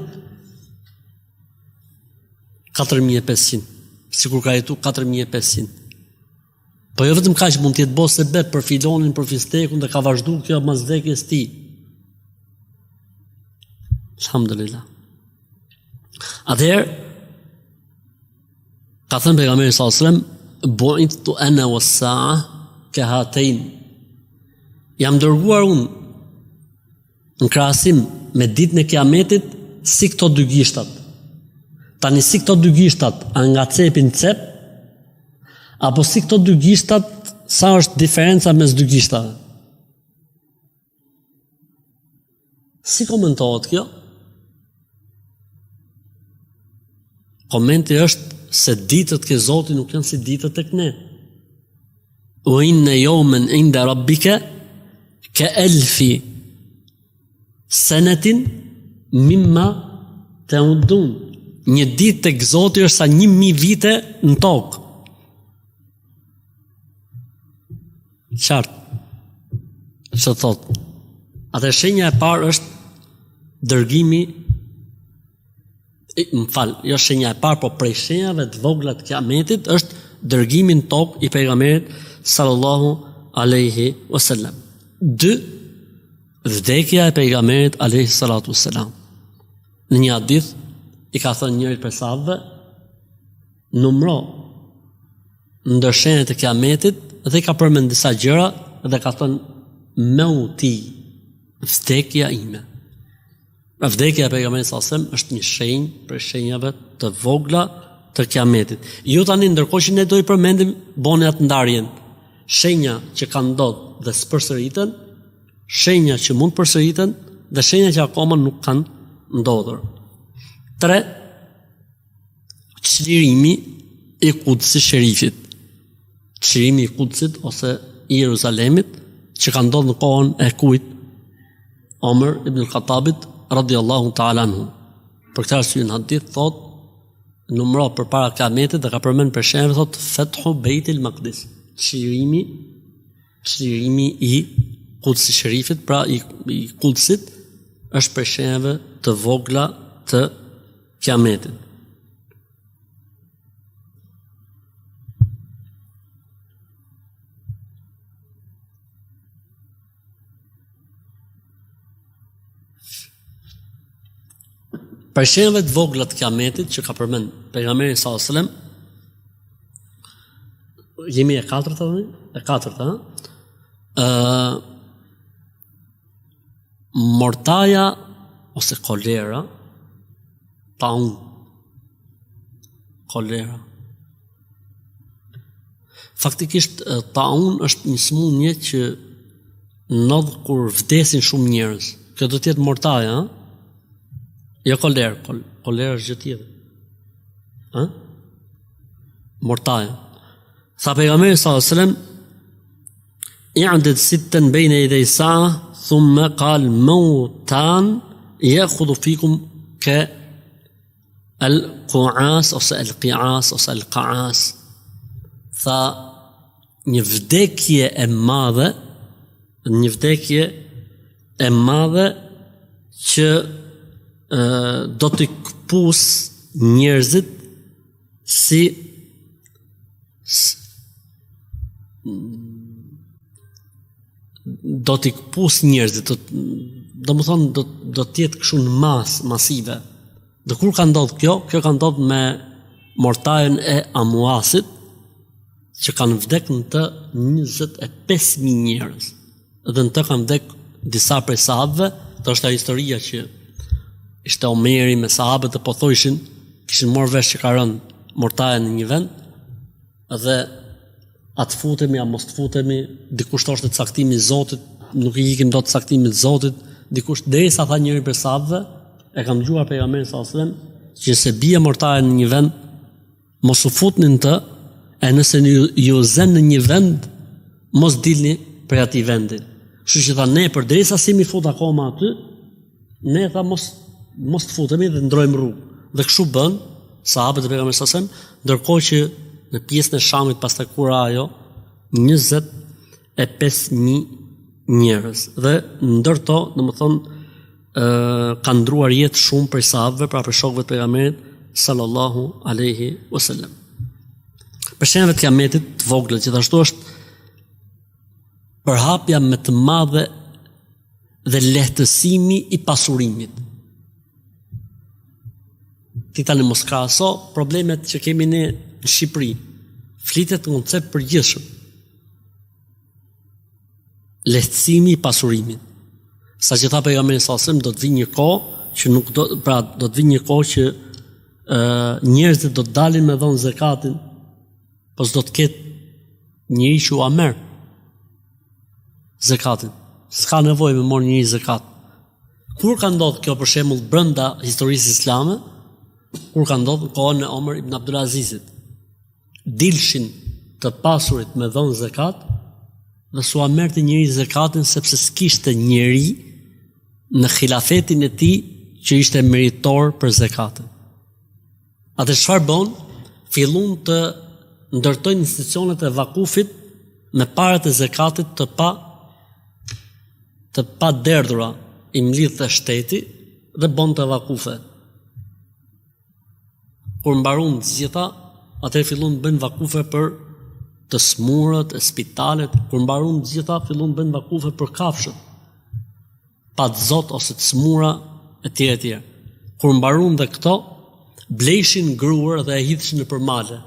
4500. Sikur ka jetu 4500. Po jo vetëm kaq, mund të jetë bose be për filonin, për fistekun dhe ka vazhdu kjo mas vdekjes tij. Alhamdulillah. Atëherë ka thënë pejgamberi sallallahu alajhi wasallam, bu'ithtu ana was-sa'a kahatayn. Jam dërguar unë në krahasim me ditën e Kiametit si këto dy gishtat. Tani si këto dy gishtat a nga cepin cep, apo si këto dy gishtat sa është diferenca mes dy gishtave? Si komentohet kjo? Komenti është se ditët ke Zoti nuk janë si ditët tek ne. Wa inna yawman 'inda rabbika ka alfi sanatin mimma ta'udun. Një ditë tek Zoti është sa 1000 vite në tokë. Qartë. Që thot? Atë shenja e parë është dërgimi, jo shenja e parë, po prej shenjave të vogla të Kiametit është dërgimi në tokë i pejgamberit sallallahu alaihi wasallam. 2. Vdekja e pejgamberit alaihi salatu wasallam. Në një hadith i ka thënë njëri prej sahabëve, numro ndër shenjat e Kiametit, dhe ka përmend disa gjëra dhe ka thënë mauti, vdekja ime. Vdekja e pejgamberit sallallahu alajhi wasallam është një shenjë për shenjave të vogla të Kiametit. Jo tani ndërkohë që ne do i përmendim boni atë ndarjen. Shenja që kanë ndodhur dhe s'përsëriten, shenja që mund përsëriten dhe shenja që akoma nuk kanë ndodhur. 3. Çlirimi i Kudsit Sherifit. Çlirimi i Kudsit ose i Jeruzalemit që ka ndodhur në kohën e kujt? Omer ibn al-Khattabit radiallahu ta'ala anhu. Për këtë arsye në hadith thot, numro përpara Kiametit dhe ka përmend për shemb thot Fathu Beitil Maqdis. Çlirimi i Kudsit Sherifit, pra i Kudsit, është për shemb të vogla të Kiametit. Për shenjave të vogla të Kiametit që ka përmend pejgamberi sallallahu alajhi wasallam, jemi e katërta tani? E katërta, mortaja ose kolera, taun, kolera. Faktikisht taun është një smundje që ndodh kur vdesin shumë njerëz. Kjo do të jetë mortaja, jo kolera, kolera është gjë tjetër. Mortaja. Tha pejgamberi sallallahu alajhi wasallam, i'dad sittan bayna yaday sa'a thumma qal mautan ya'khudhu fikum ka al-qu'as ose al-qi'as ose al-qa'as. Tha një vdekje e madhe që do t'i këpus njerëzit si do t'i këpus njerëzit, do më thonë do t'jetë këshu në masive. Dhe kur ka ndodhë kjo ka ndodhë me mortajën e Amuasit, që kanë vdek në të 25.000 njerëz. Dhe në të kanë vdek disa prej sahabëve, të është a historia që ishte Omeri me sahabët e po thojshin, kishin marrë vesh që ka rënë mortaja në një vend, dhe atë futemi, a mos të futemi, dikush thoshte caktimi i Zotit, nuk i ikin dot caktimi i Zotit, dikush derisa tha njëri për sahabëve, e kam dëgjuar pejgamberin sallallahu alajhi wasallam, që se bie mortaja në një vend, mos u futnin të, e nëse ju zën në një vend, mos dilni prej atij vendi. Kështu që tha ne përderisa si mi fut akoma aty, ne tha mos të futemi dhe ndrojmë rrugë. Dhe kështu bën sahabët e pejgamberit sallallahu alajhi wasallam, ndërkohë që në pjesën e Shamit pas të kura ajo 25.000 njerëz. Dhe ndërto, kanë ndruar jetë shumë për sahabëve, pra për shokëve të pejgamberit sallallahu alaihi wasallam. Për shenjave të kiametit të vogla, gjithashtu është përhapja më të madhe dhe lehtësimi i pasurimit. Ti tani mos krahaso problemet që kemi ne në Shqipëri. Flitet në koncept përgjithshëm. Lehtësimi i pasurimit. Sa që tha pejgamberi sallallahu alajhi wasallam, do të vijë një kohë që do të vijë një kohë që njerëzit do të dalin me dhënë zakatin, po s'do të ketë njëri që ua merr zakatin. S'ka nevojë me marrë njëri zakat. Kur ka ndodhur kjo për shembull brenda historisë islame? Kur ka ndodhur në kohën e Omer ibn Abdulazizit. Dilshin të pasurit me dhënë zakat dhe s'ua merrte njëri zakatin sepse s'kishte njëri në khilafetin e tij që ishte meritor për zakatin. Atë çfarë bën? Fillon të ndërtojnë institucionet e vakufit me parat e zakatit të pa derdhura, i mlidh të shteti dhe bën të vakufe. Kur mbaron të gjitha, atëherë fillon të bëjnë vakufe për të smurët, e spitalet, kur mbaron të gjitha, fillon të bëjnë vakufe për kafshët, pa të zot ose të smura, etj. etj. Kur mbaron dhe këto, bleshin gruar dhe e hidhshin në përmale,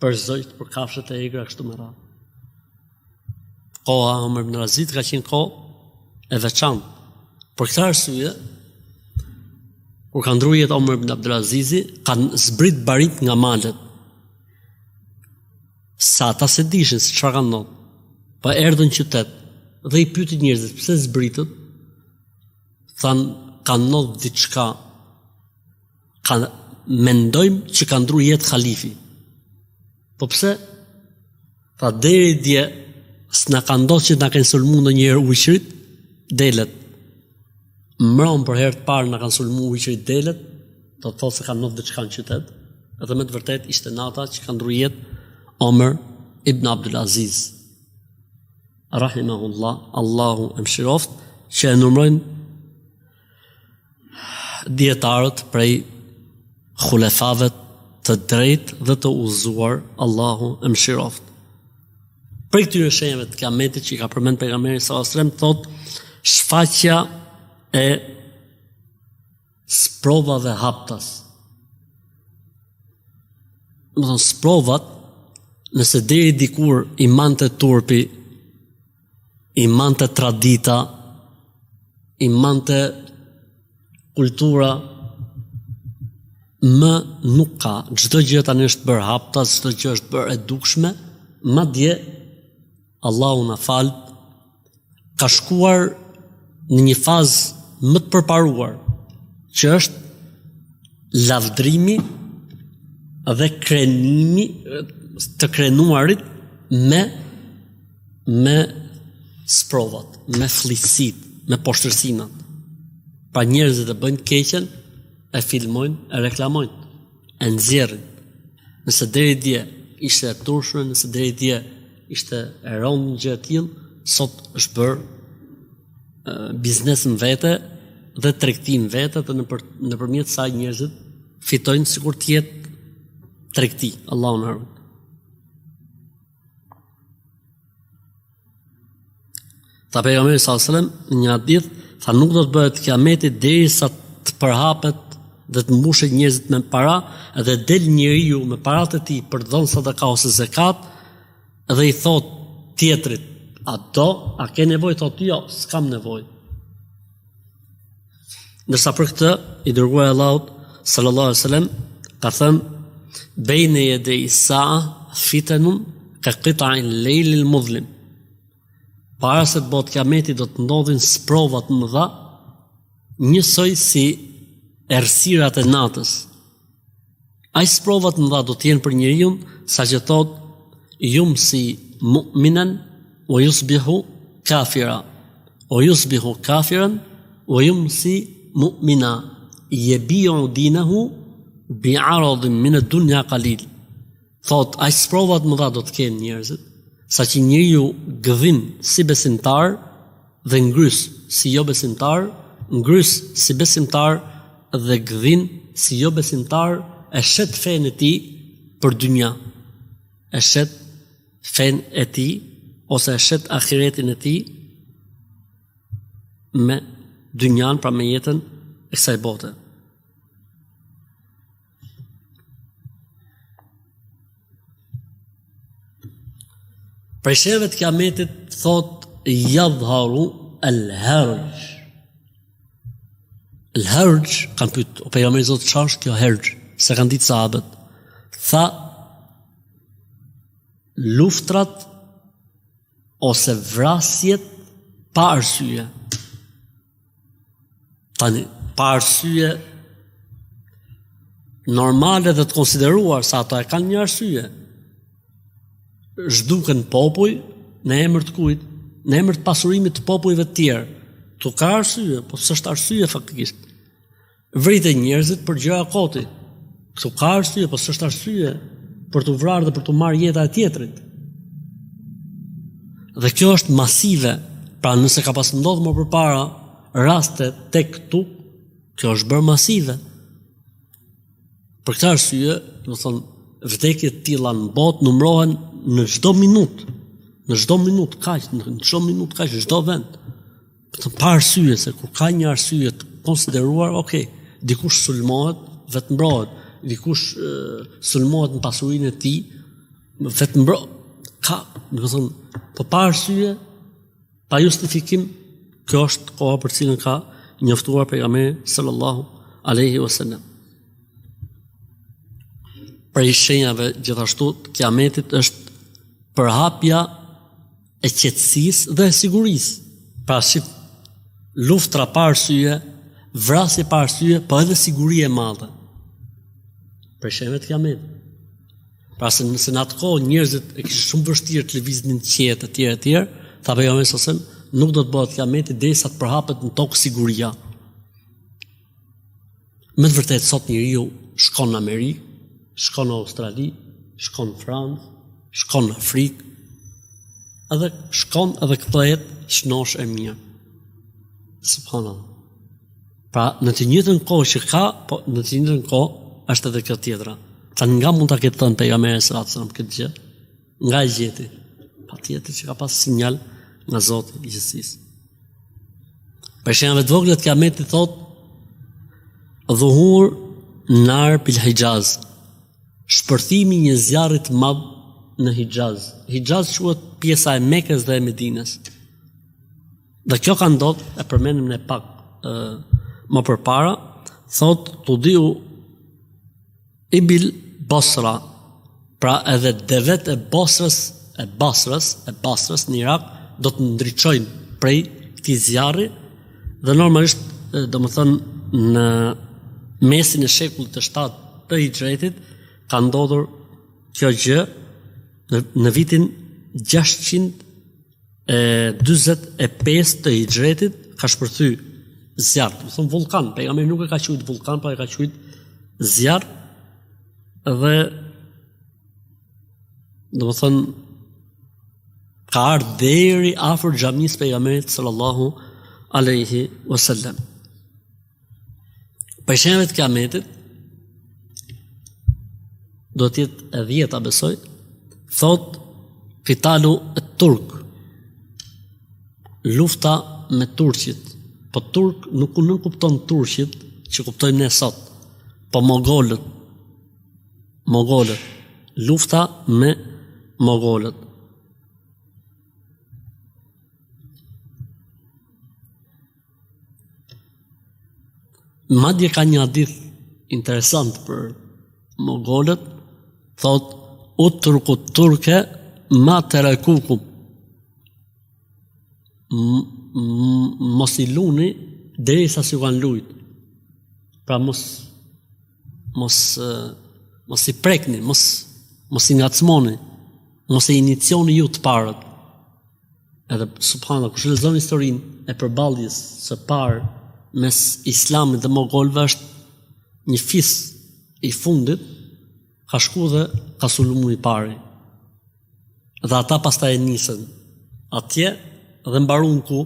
për zojt, për kafshët e egra, kështu me radhë. Koha Omer ibn Abdulazizit ka qenë kohë e veçantë. Për këtë arsye, kur ka ndruar jetë Omer ibn Abdulazizi, kanë zbrit barit nga malet. Sa ata se dishin se çfarë ka ndodhur. Po erdhën në qytet dhe i pyetin njerëzit pse zbritët. Thanë ka ndodhur diçka. Mendojmë që ka ndruar jetë halifi. Po pse? Tha deri dje s'na ka ndodhur që na kanë sulmuar ndonjëherë ujqrit, delet. Mron për herë të parë na kanë sulmuar ujqrit delet, do të thotë se ka ndodhur diçka në qytet. Edhe me të vërtetë ishte nata që ka ndruar jetë Omer ibn Abdulaziz. Rahimahullah, Allahu e mëshiroft, që e numrojnë dietarët prej khulefave të drejtë dhe të udhëzuar, Allahu e mëshiroft. Për këtyre shenjave të kiametit që i ka përmend pejgamberi sallallahu alajhi wasallam, thotë shfaqja e sprovave haptas. Do të thonë sprovat, nëse deri dikur i mante turpi, i mante tradita, i mante kultura, më nuk ka. Çdo gjë tani është bërë haptas, çdo gjë është bërë e dukshme, madje Allahu na fal, ka shkuar në një fazë më të përparuar, që është lavdrimi dhe krenimi të krenuarit me sprovat, me flisit, me poshtërsinat. Pra njerëzit e bëjnë keqen, e filmojnë, e reklamojnë, e nxjerrin. Nëse deri dje ishte e turshme, nëse deri dje ishte e rëndë një gjë e tillë, sot është bërë biznes në vete dhe tregti në vete, dhe nëpërmjet saj njerëzit fitojnë sikur të jetë tregti. Allahu na ruaj. Tha pejgamberi sallallahu alajhi wasallam në një hadith, tha nuk do të bëhet kiameti derisa të përhapet dhe të mbushet njerëzit me para, dhe del njeriu me paratë e tij për të dhënë sadaka ose zakat, dhe i thot tjetrit, a ke nevojë? Thot jo, s'kam nevojë. Ndërsa për këtë, i dërguari Allahut sallallahu alaihi wasallam ka thënë: "Bejne yaday sa'a fitanun ka qita'il lejlil mudhlim." Para se të bëhet kiameti do të ndodhin sprova të mëdha, njësoj si errësirat e natës. Ai sprova të mëdha do të jenë për njeriu, saqë thot yumsi mu'minan wa yusbihu kafira, wa yusbihu kafiran wa yumsi mu'mina, yabi'u dinahu bi'aradin min ad-dunya qalil. Thot ai sprova të mëdha do të kenë njerëzit, saqë njeriu gëdhin si besimtar dhe ngrys si jo besimtar, ngrys si besimtar dhe gëdhin si jo besimtar, e shet fenë e tij për dynja, e shet fenë e tij ose e shet ahiretin e tij me dynjan, pra me jetën e kësaj bote. Prej shenjave të kiametit thot yadhharu al-harj. El-harj, kanë pyet o pejgamberi Zot, çfarë është kjo harj? Se kanë ditë sahabët. Tha luftrat ose vrasjet pa arsye. Tani, pa arsye normale dhe të konsideruar, sa ato e kanë një arsye. Zhduken popull në emër të kujt? Në emër të pasurimit të popujve të tjerë. Tu ka arsye, po s'është arsye faktikisht. Vriten njerëzit për gjëra koti. Tu ka arsye, po s'është arsye për të vrarë dhe për të marrë jeta e tjetrit. Dhe kjo është masive. Pra nëse ka pas ndodhur më përpara raste tek këtu, kjo është bërë masive. Për këtë arsye, do të thonë, vdekjet të tilla në botë numërohen në çdo minutë. Në çdo minutë kaq, çdo vend. Pa arsye, se kur ka një arsye të konsideruar, okay, dikush sulmohet, vetë mbrohet, dikush sulmohet në pasurinë e tij, vetë mbrohet. Ka, do të thonë, po pa arsye, pa justifikim, kjo është koha për cilën ka njoftuar pejgamberi sallallahu alaihi wasallam. Prej shenjave gjithashtu të kiametit është përhapja e qetësisë dhe e sigurisë. Pra shif luftra pa arsye, vrasje pa arsye, po edhe siguri e madhe. Prej shenjave të kiametit. Pra se nëse në atë kohë njerëzit e kishin shumë vështirë të lëviznin qetë etj, tha pejgamberi sallallahu nuk do të bëhet kiameti derisa të përhapet në tokë siguria. Me të vërtetë sot njeriu shkon në Amerikë, shkon në Australi, shkon në Francë, shkon në Afrikë, edhe shkon edhe kthehet shnosh e mirë. Subhanallah. Pra në të njëjtën kohë që ka, po në të njëjtën kohë është edhe kjo tjetra. Tani nga mund ta ketë thënë pejgamberi sallallahu alajhi wasallam këtë gjë? Nga e gjeti? Patjetër që ka pas sinjal nga Zoti i gjithësisë. Për shenjave të vogla të kiametit thot dhuhur nar bil Hijaz. Shpërthimi i një zjarri të madh në Hijaz. Hijaz quhet pjesa e Mekës dhe e Medinës. Dhe kjo ka ndodhur, e përmendëm ne pak më përpara, thot tudiu ibil Basra. Pra edhe devet e Basrës në Irak do të ndriçojnë prej këtij zjarri dhe normalisht, domethënë në mesin e shekullit të 7 të Hijretit ka ndodhur kjo gjë në vitin 645 të Hijretit ka shpërthy zjarr, do thon vulkan, pejgamberi nuk e ka quajtur vulkan, por e ka quajtur zjarr dhe domethënë ka ardhur deri afër xhamisë pejgamberit sallallahu alaihi wasallam. Për shenjave të kiametit do të jetë e 10-ta besoj, thot qitalu turk, lufta me turqit. Po turk nuk kupton turqit që kuptojmë ne sot, po mogolët, lufta me mogolët. Madje ka një hadith interesant për mogolët, thot utruku turke ma terakukum, mos i luni derisa s'ju kanë lujt. Pra mos i prekni, mos i ngacmoni, mos e inicioni ju të parët. Edhe subhanallahu, kush lexon historinë e përballjes së parë mes Islamit dhe mogolëve është një fis i fundit, ka shku dhe ka sulmu i pari. Dhe ata pastaj e nisën atje dhe mbarun ku?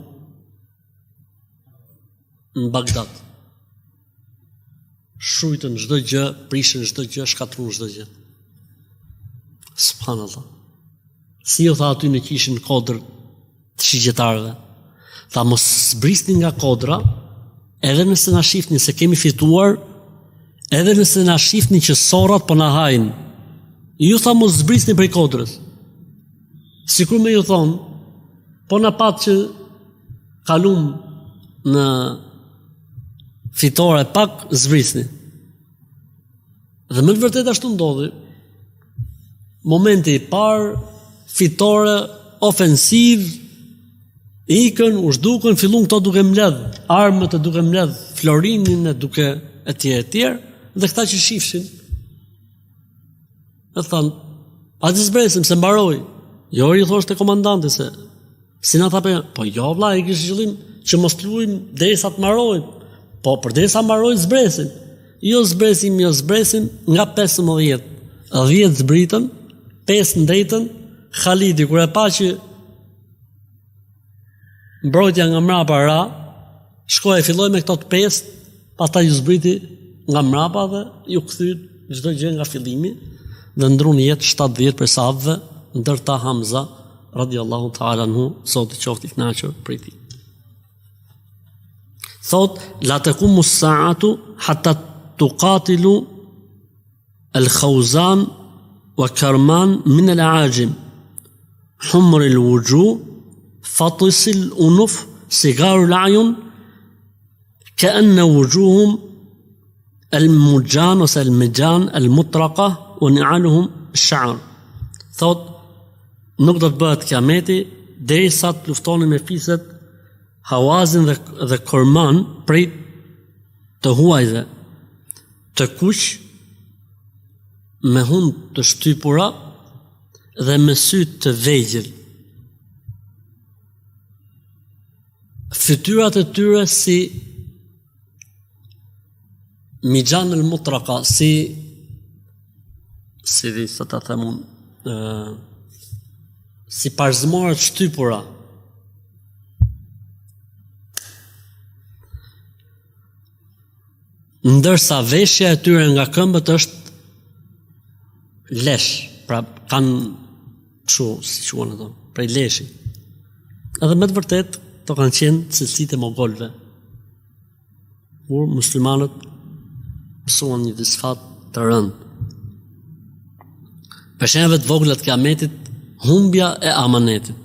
Në Bagdad. Shujtën çdo gjë, prishën çdo gjë, shkatrun çdo gjë. Subhanallah. Si u tha aty në kishin kodër të shigjetarëve. Tha mos zbrisni nga kodra, edhe nëse na shihni se kemi fituar, edhe nëse na shihni që sorrat po na hajnë. Ju tha mos zbrisni prej kodrës. Sikur me ju thonë, po na pat që kalum në fitore pak, zbrisni. Dhe më të vërtet ashtu ndodhi. Momenti i parë, fitore, ofensiv, ikën, u zhdukën, fillun këto duke mbledh armët, duke mbledh florinin, duke etj, dhe këta që shifshin, e thanë, a të zbresim se mbaroj. Jo, i thoshte komandanti se, si na thape, po jo vlla, i kishte qëllim që mos luajmë derisa të mbarojmë. Po përderisa mbarojmë zbresim. Jo zbresim, nga 15, 10 zbritën, 5 ndritën, Khalidi kur e pa që mbrojtja nga mrapa ra, shkoi e filloi me këto të 5, pastaj ju zbriti nga mrapa dhe ju kthyet çdo gjë nga fillimi dhe ndruni jetë 70 për sahabëve, ndërta Hamza radiallahu ta'ala anhu, sot i qoftë i kënaqur prej tij. Thot la taqumu as-sa'atu hatta tuqatilu al-khawzan wa karman min al-aajim humr al-wujuh fatis al-unuf sigar al-ayun ka'anna wujuhum al-mujan wa al-mijan al-mutraqa wa ni'aluhum ash-sha'r. Thot nuk do të bëhet kiameti derisa të luftoni me fiset Hawazin dhe Korman prej të huajve, të kuq, me hund të shtypura dhe me sy të vegjël. Fytyrat e tyre si Mijan al-Mutraqa, si di sa ta themun, si parzëmarët shtypura. Ndërsa veshja e tyre nga këmbët është lesh, pra kanë kështu, si quhen ato, prej leshi. Edhe me të vërtet, to kanë qenë cilësitë e mogolëve. Kur muslimanët mësuan një disfat të rëndë. Për shenjave të vogla të kiametit, humbja e amanetit.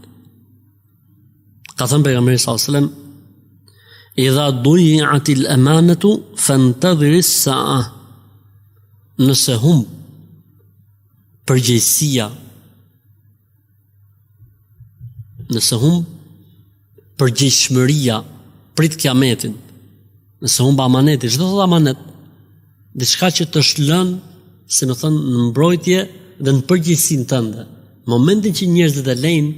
Ka thënë pejgamberi sallallahu alajhi wasallam, idha duyi'at al-amanatu fantadhir as-sa'a. Nëse humb përgjegjësia, nëse humb përgjegjshmëria, prit kiametin. Nëse humb amaneti, çdo thot amanet, diçka që të shlën, se më thënë, në mbrojtje dhe në përgjegjësinë tënde. Momentin që njerëzit e lejnë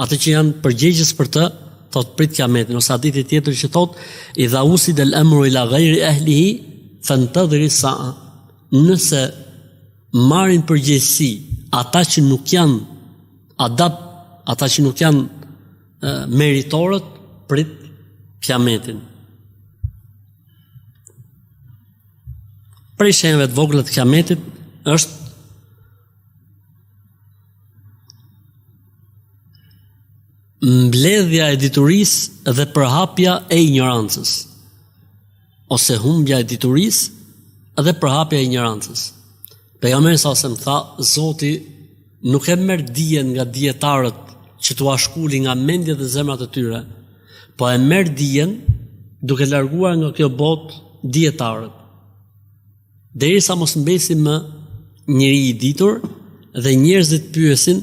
atë që janë përgjegjës për të, thot prit kiametin, ose hadithi tjetër që thot idha usida al-amru ila ghayri ahlihi fantadhir as-sa'a. Nëse marrin përgjegjësi ata që nuk janë adapt, ata që nuk janë meritorët, prit kiametin. Prej shenjave të vogla të kiametit është mbledhja e diturisë dhe përhapja e ignorancës, ose humbja e diturisë dhe përhapja e ignorancës. Pejgamberi sa më tha, Zoti nuk e merr dijen nga dietarët që t'u shkuli nga mendjet dhe zemrat e tyre, po e merr dijen duke larguar nga kjo botë dietarët. Derisa mos mbesim më njëri i ditur dhe njerëzit pyesin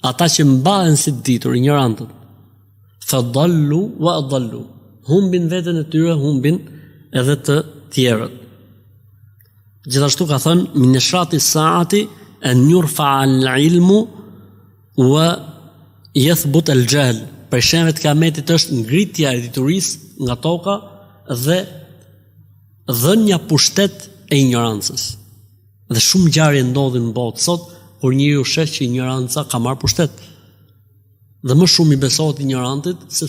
ata që mbahen si të ditur, ignorantët. Fa dallu wa adallu. Humbin veten e tyre, humbin edhe të tjerët. Gjithashtu ka thënë min shrati saati an yurfa al-ilmu wa yathbut al-jahl. Për shembull të kiametit është ngritja e diturisë nga toka dhe dhënia pushtet e ignorancës. Dhe shumë ngjarje ndodhin në botë sot kur njeriu sheh që ignoranca ka marrë pushtet. Dhe më shumë i besohet ignorantit se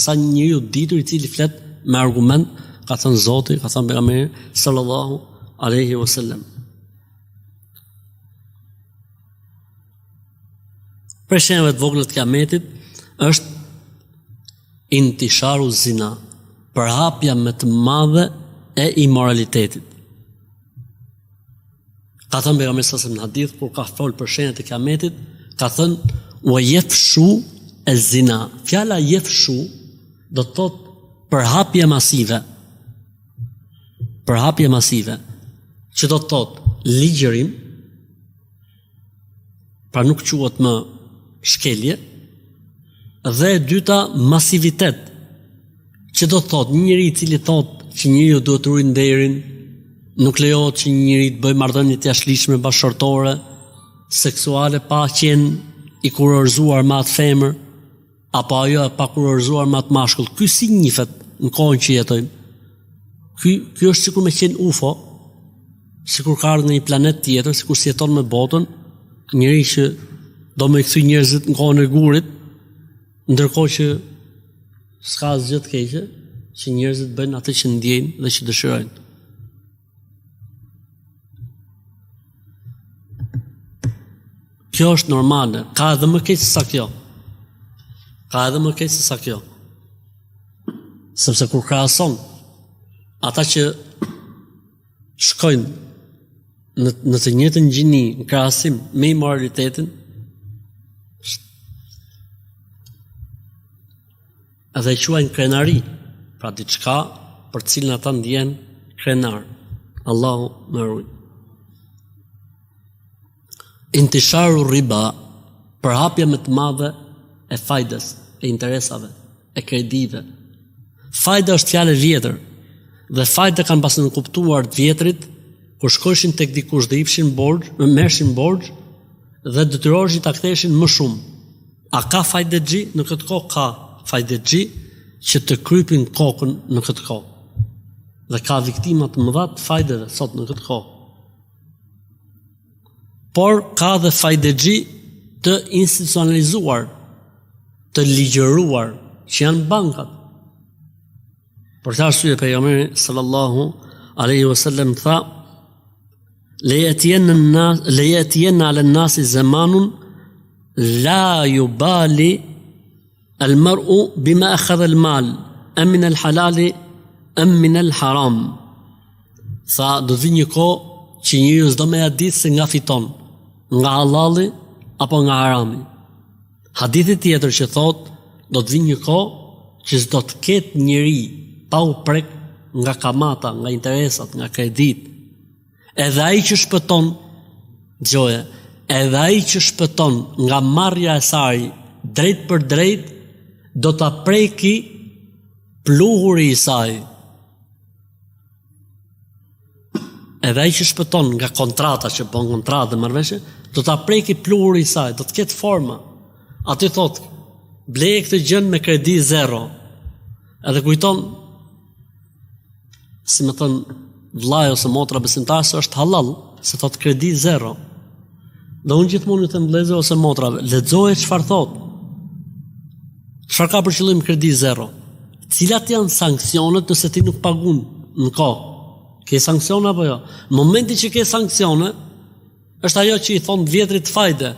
sa një njeriu ditur i cili flet me argument, ka thënë Zoti, ka thënë pejgamberi sallallahu alaihi wasallam. Për shembull të vogël të kiametit është intisharu zina, përhapja më të madhe e immoralitetit. Ka thënë pejgamberi sallallahu në hadith kur ka folur për shenjat e kiametit, ka thënë wa yafshu az-zina. Fjala yafshu do të thotë përhapje masive. Përhapje masive, që do të thotë ligjërim, pra nuk quhet më shkelje, dhe e dyta masivitet, që do të thotë një njeri i cili thotë që njeriu duhet të ruajë nderin, nuk lejohet që një njeri të bëjë marrëdhënie të jashtëligjshme bashkëshortore, seksuale pa qenë i kurorzuar me atë femër, apo ajo e pa kurorzuar me atë mashkull. Ky si njihet në kohën që jetojmë. Ky është sikur me qenë UFO, sikur ka ardhur në një planet tjetër, sikur si jeton me botën, njëri që do me kthy njerëzit në kohën e gurit, ndërkohë që s'ka asgjë të keqe, që njerëzit bëjnë atë që ndjejnë dhe që dëshirojnë. Kjo është normale, ka edhe më keq se sa kjo. Ka edhe më keq se sa kjo. Sepse kur krahason ata që shkojnë në të njëjtën gjini në krahasim me immoralitetin, edhe e quajnë krenari, pra diçka për të cilën ata ndjen krenar. Allahu më ruaj. Intisharu riba, përhapja më të madhe e fajdes, e interesave, e kredive. Fajda është fjalë e vjetër, dhe fajda kanë pasur në kuptuar të vjetrit, kur shkojshin tek dikush dhe ipshin borxh, merrshin borxh dhe detyroheshin ta ktheshin më shumë. A ka fajdexhi në këtë kohë? Ka fajdexhi që të krypin kokën në këtë kohë. Dhe ka viktima të mëdha të fajdeve sot në këtë kohë. Por ka dhe fajdexhi të institucionalizuar, të ligjëruar, që janë bankat. Për të arsye pejgamberi sallallahu alaihi wasallam tha: "Leyatiyanna 'ala an-nasi zamanun la yubali al-mar'u bima akhadha al-mal, am min al-halal am min al-haram." Tha, do të vi një kohë që njeriu s'do më ja ditë se nga fiton, nga halali apo nga harami. Hadithi tjetër që thotë, do të vi një kohë që s'do të ketë njeri pa u prek nga kamata, nga interesat, nga kredit. Edhe ai që shpëton, dëgjoje, edhe ai që shpëton nga marrja e saj drejt për drejt, do ta preki pluhuri i saj. Edhe ai që shpëton nga kontrata, që bën kontratë dhe marrëveshje, do ta preki pluhuri i saj, do të ketë forma. Aty thotë, bleje këtë gjën me kredi zero. Edhe kujton, si më thënë vllai ose motra besimtar, se është halal, se thot kredi zero. Dhe unë gjithmonë ju them vëllezër ose motrave, lexoje çfarë thot. Çfarë ka për qëllim kredi zero? Cilat janë sanksionet nëse ti nuk pagun në kohë? Ke sanksione apo jo? Në momentin që ke sanksione, është ajo që i thon vjetrit fajde,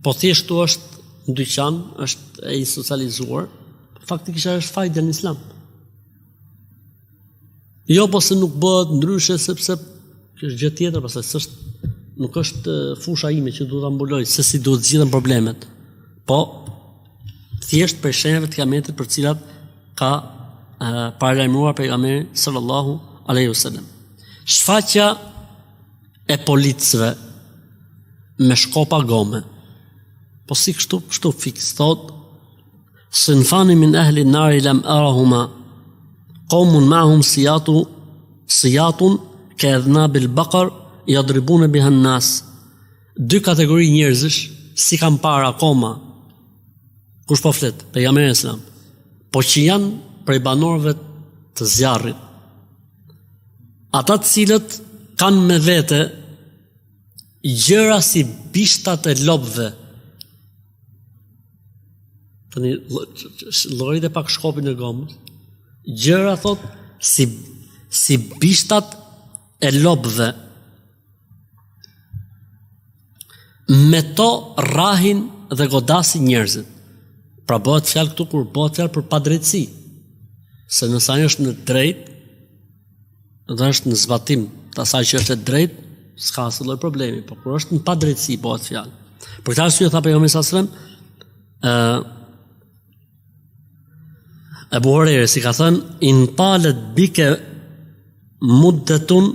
po thjesht tu është në dyqan, është e institucionalizuar, faktikisht është fajde në Islam. Jo, po se nuk bëhet ndryshe, sepse kjo është gjë tjetër, pastaj nuk është fusha ime që duhet ta mbuloj se si duhet zgjidhen problemet. Po thjesht për shenjave të kiametit për cilat ka paralajmëruar pejgamberi sallallahu alaihi wasallam. Shfaqja e policëve me shkopa gome. Po si kështu fiks thot, sinfani min ahli nari lam arahuma qawmun ma'hum siyatun ka adhnabil baqar yadribuna biha an-nas. Dy kategori njerëzish si kam parë akoma. Kush po flet? Pejgamberi islam. Po që janë prej banorëve të zjarrit. Ata të cilët kanë me vete gjëra si bishtat e lopëve. Tani llojit e pak shkopin e gomës. Gjëra thot si bishtat e lopëve. Me to rrahin dhe godasin njerëzit. Pra bëhet fjalë këtu kur bëhet fjalë për padrejtësi. Se nëse ai është në drejt, dhe është në zbatim të asaj që është e drejt, s'ka asnjë lloj problemi, por kur është në padrejtësi bëhet fjalë. Për këtë arsye tha pejgamberi sallallahu alajhi wasallam, Abu Huraira si ka thënë, in talet bike muddatun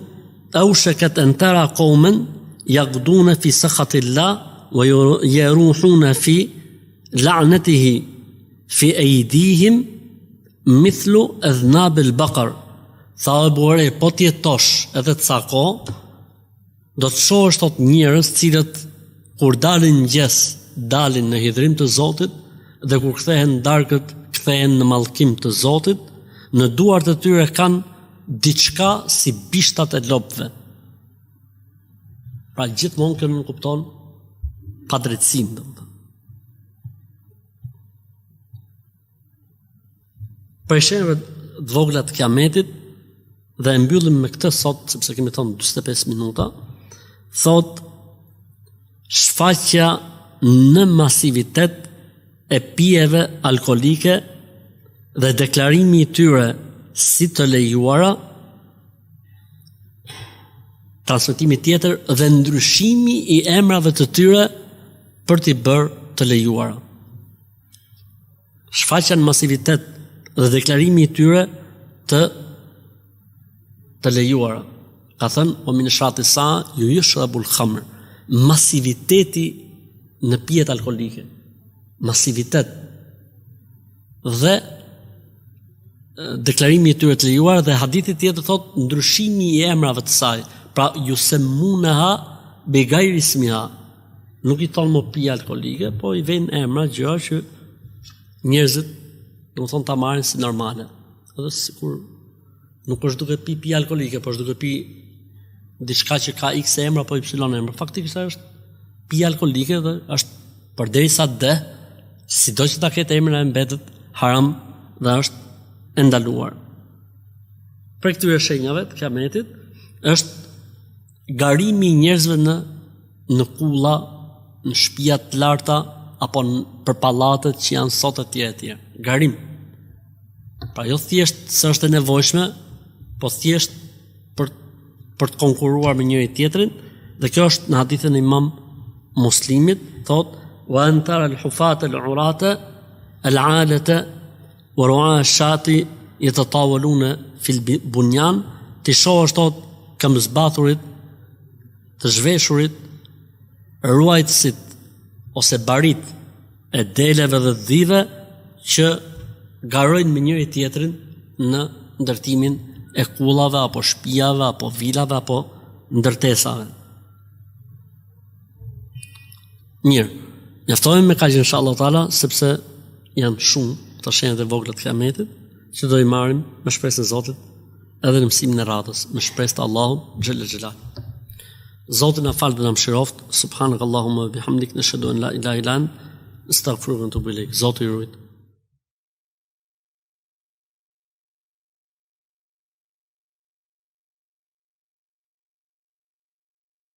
awshakat an tara qauman yaqduna fi sakhatillah wa yaruhuna fi la'natihi fi aydihim mithlu adhnab al-baqar. Tha Abu Huraira, po ti jetosh edhe të sa kohë, do të shohësh tot njerëz cilët kur dalin mëngjes, dalin në hidhrim të Zotit dhe kur kthehen darkët, kthehen në mallkim të Zotit, në duart e tyre kanë diçka si bishtat e lopëve. Pra gjithmonë kjo nuk kupton padrejtësinë, domethënë. Për shenjave të vogla të kiametit, dhe e mbyllim me këtë sot, sepse kemi thënë 45 minuta, thot shfaqja në masivitet e pijeve alkolike dhe deklarimi i tyre si të lejuara, transmetimi tjetër dhe ndryshimi i emrave të tyre për t'i bërë të lejuara. Shfaqja në masivitet dhe deklarimi i tyre të lejuara. Ka thënë, o min shrati sa, ju yushrabul khamr. Masiviteti në pijet alkolike. Masivitet. Dhe deklarimi i tyre të lejuar dhe hadithi tjetër thot ndryshimi i emrave të saj. Pra yusammunaha bi ghayri ismiha. Nuk i thonë më pije alkolike, po i vënë emra gjëra që njerëzit do të thonë ta marrin si normale. Edhe sikur nuk është duke pi pije alkolike, por është duke pi diçka që ka x emra apo y emra. Faktikisht është pije alkolike dhe është përderisa dhe sido që ta ketë emrin e mbetet haram dhe është e ndaluar. Për këtyre shenjave të kiametit është garimi i njerëzve në kulla, në shtëpia të larta apo për pallatet që janë sot etj. Garim. Pra jo thjesht se është e nevojshme, po thjesht për të konkuruar me njëri tjetrin, dhe kjo është në hadithin e Imam Muslimit, thot wa antara al-hufata al-urata al-alata wa ru'a ash-shati yatatawaluna fil bunyan, ti shohësh thot këmbëzbathurit, të zhveshurit, ruajtësit ose barit e deleve dhe dhive që garojnë me njëri tjetrin në ndërtimin e kullave, apo shtëpiave, apo vilave, apo ndërtesave. Mirë, njoftohemi me kaq inshallah taala, sepse janë shumë të shenjat e vogla të kiametit, që do i marrim me shpresën e Zotit edhe në mësimin e radhës, me shpresë të Allahut xhel xhelal. Zoti na fal dhe na mëshiroft. Subhanakallahumma wa bihamdik, nashhadu an la ilaha illa ant, astaghfiruka wa atubu ilaik. Zoti ju ruaj.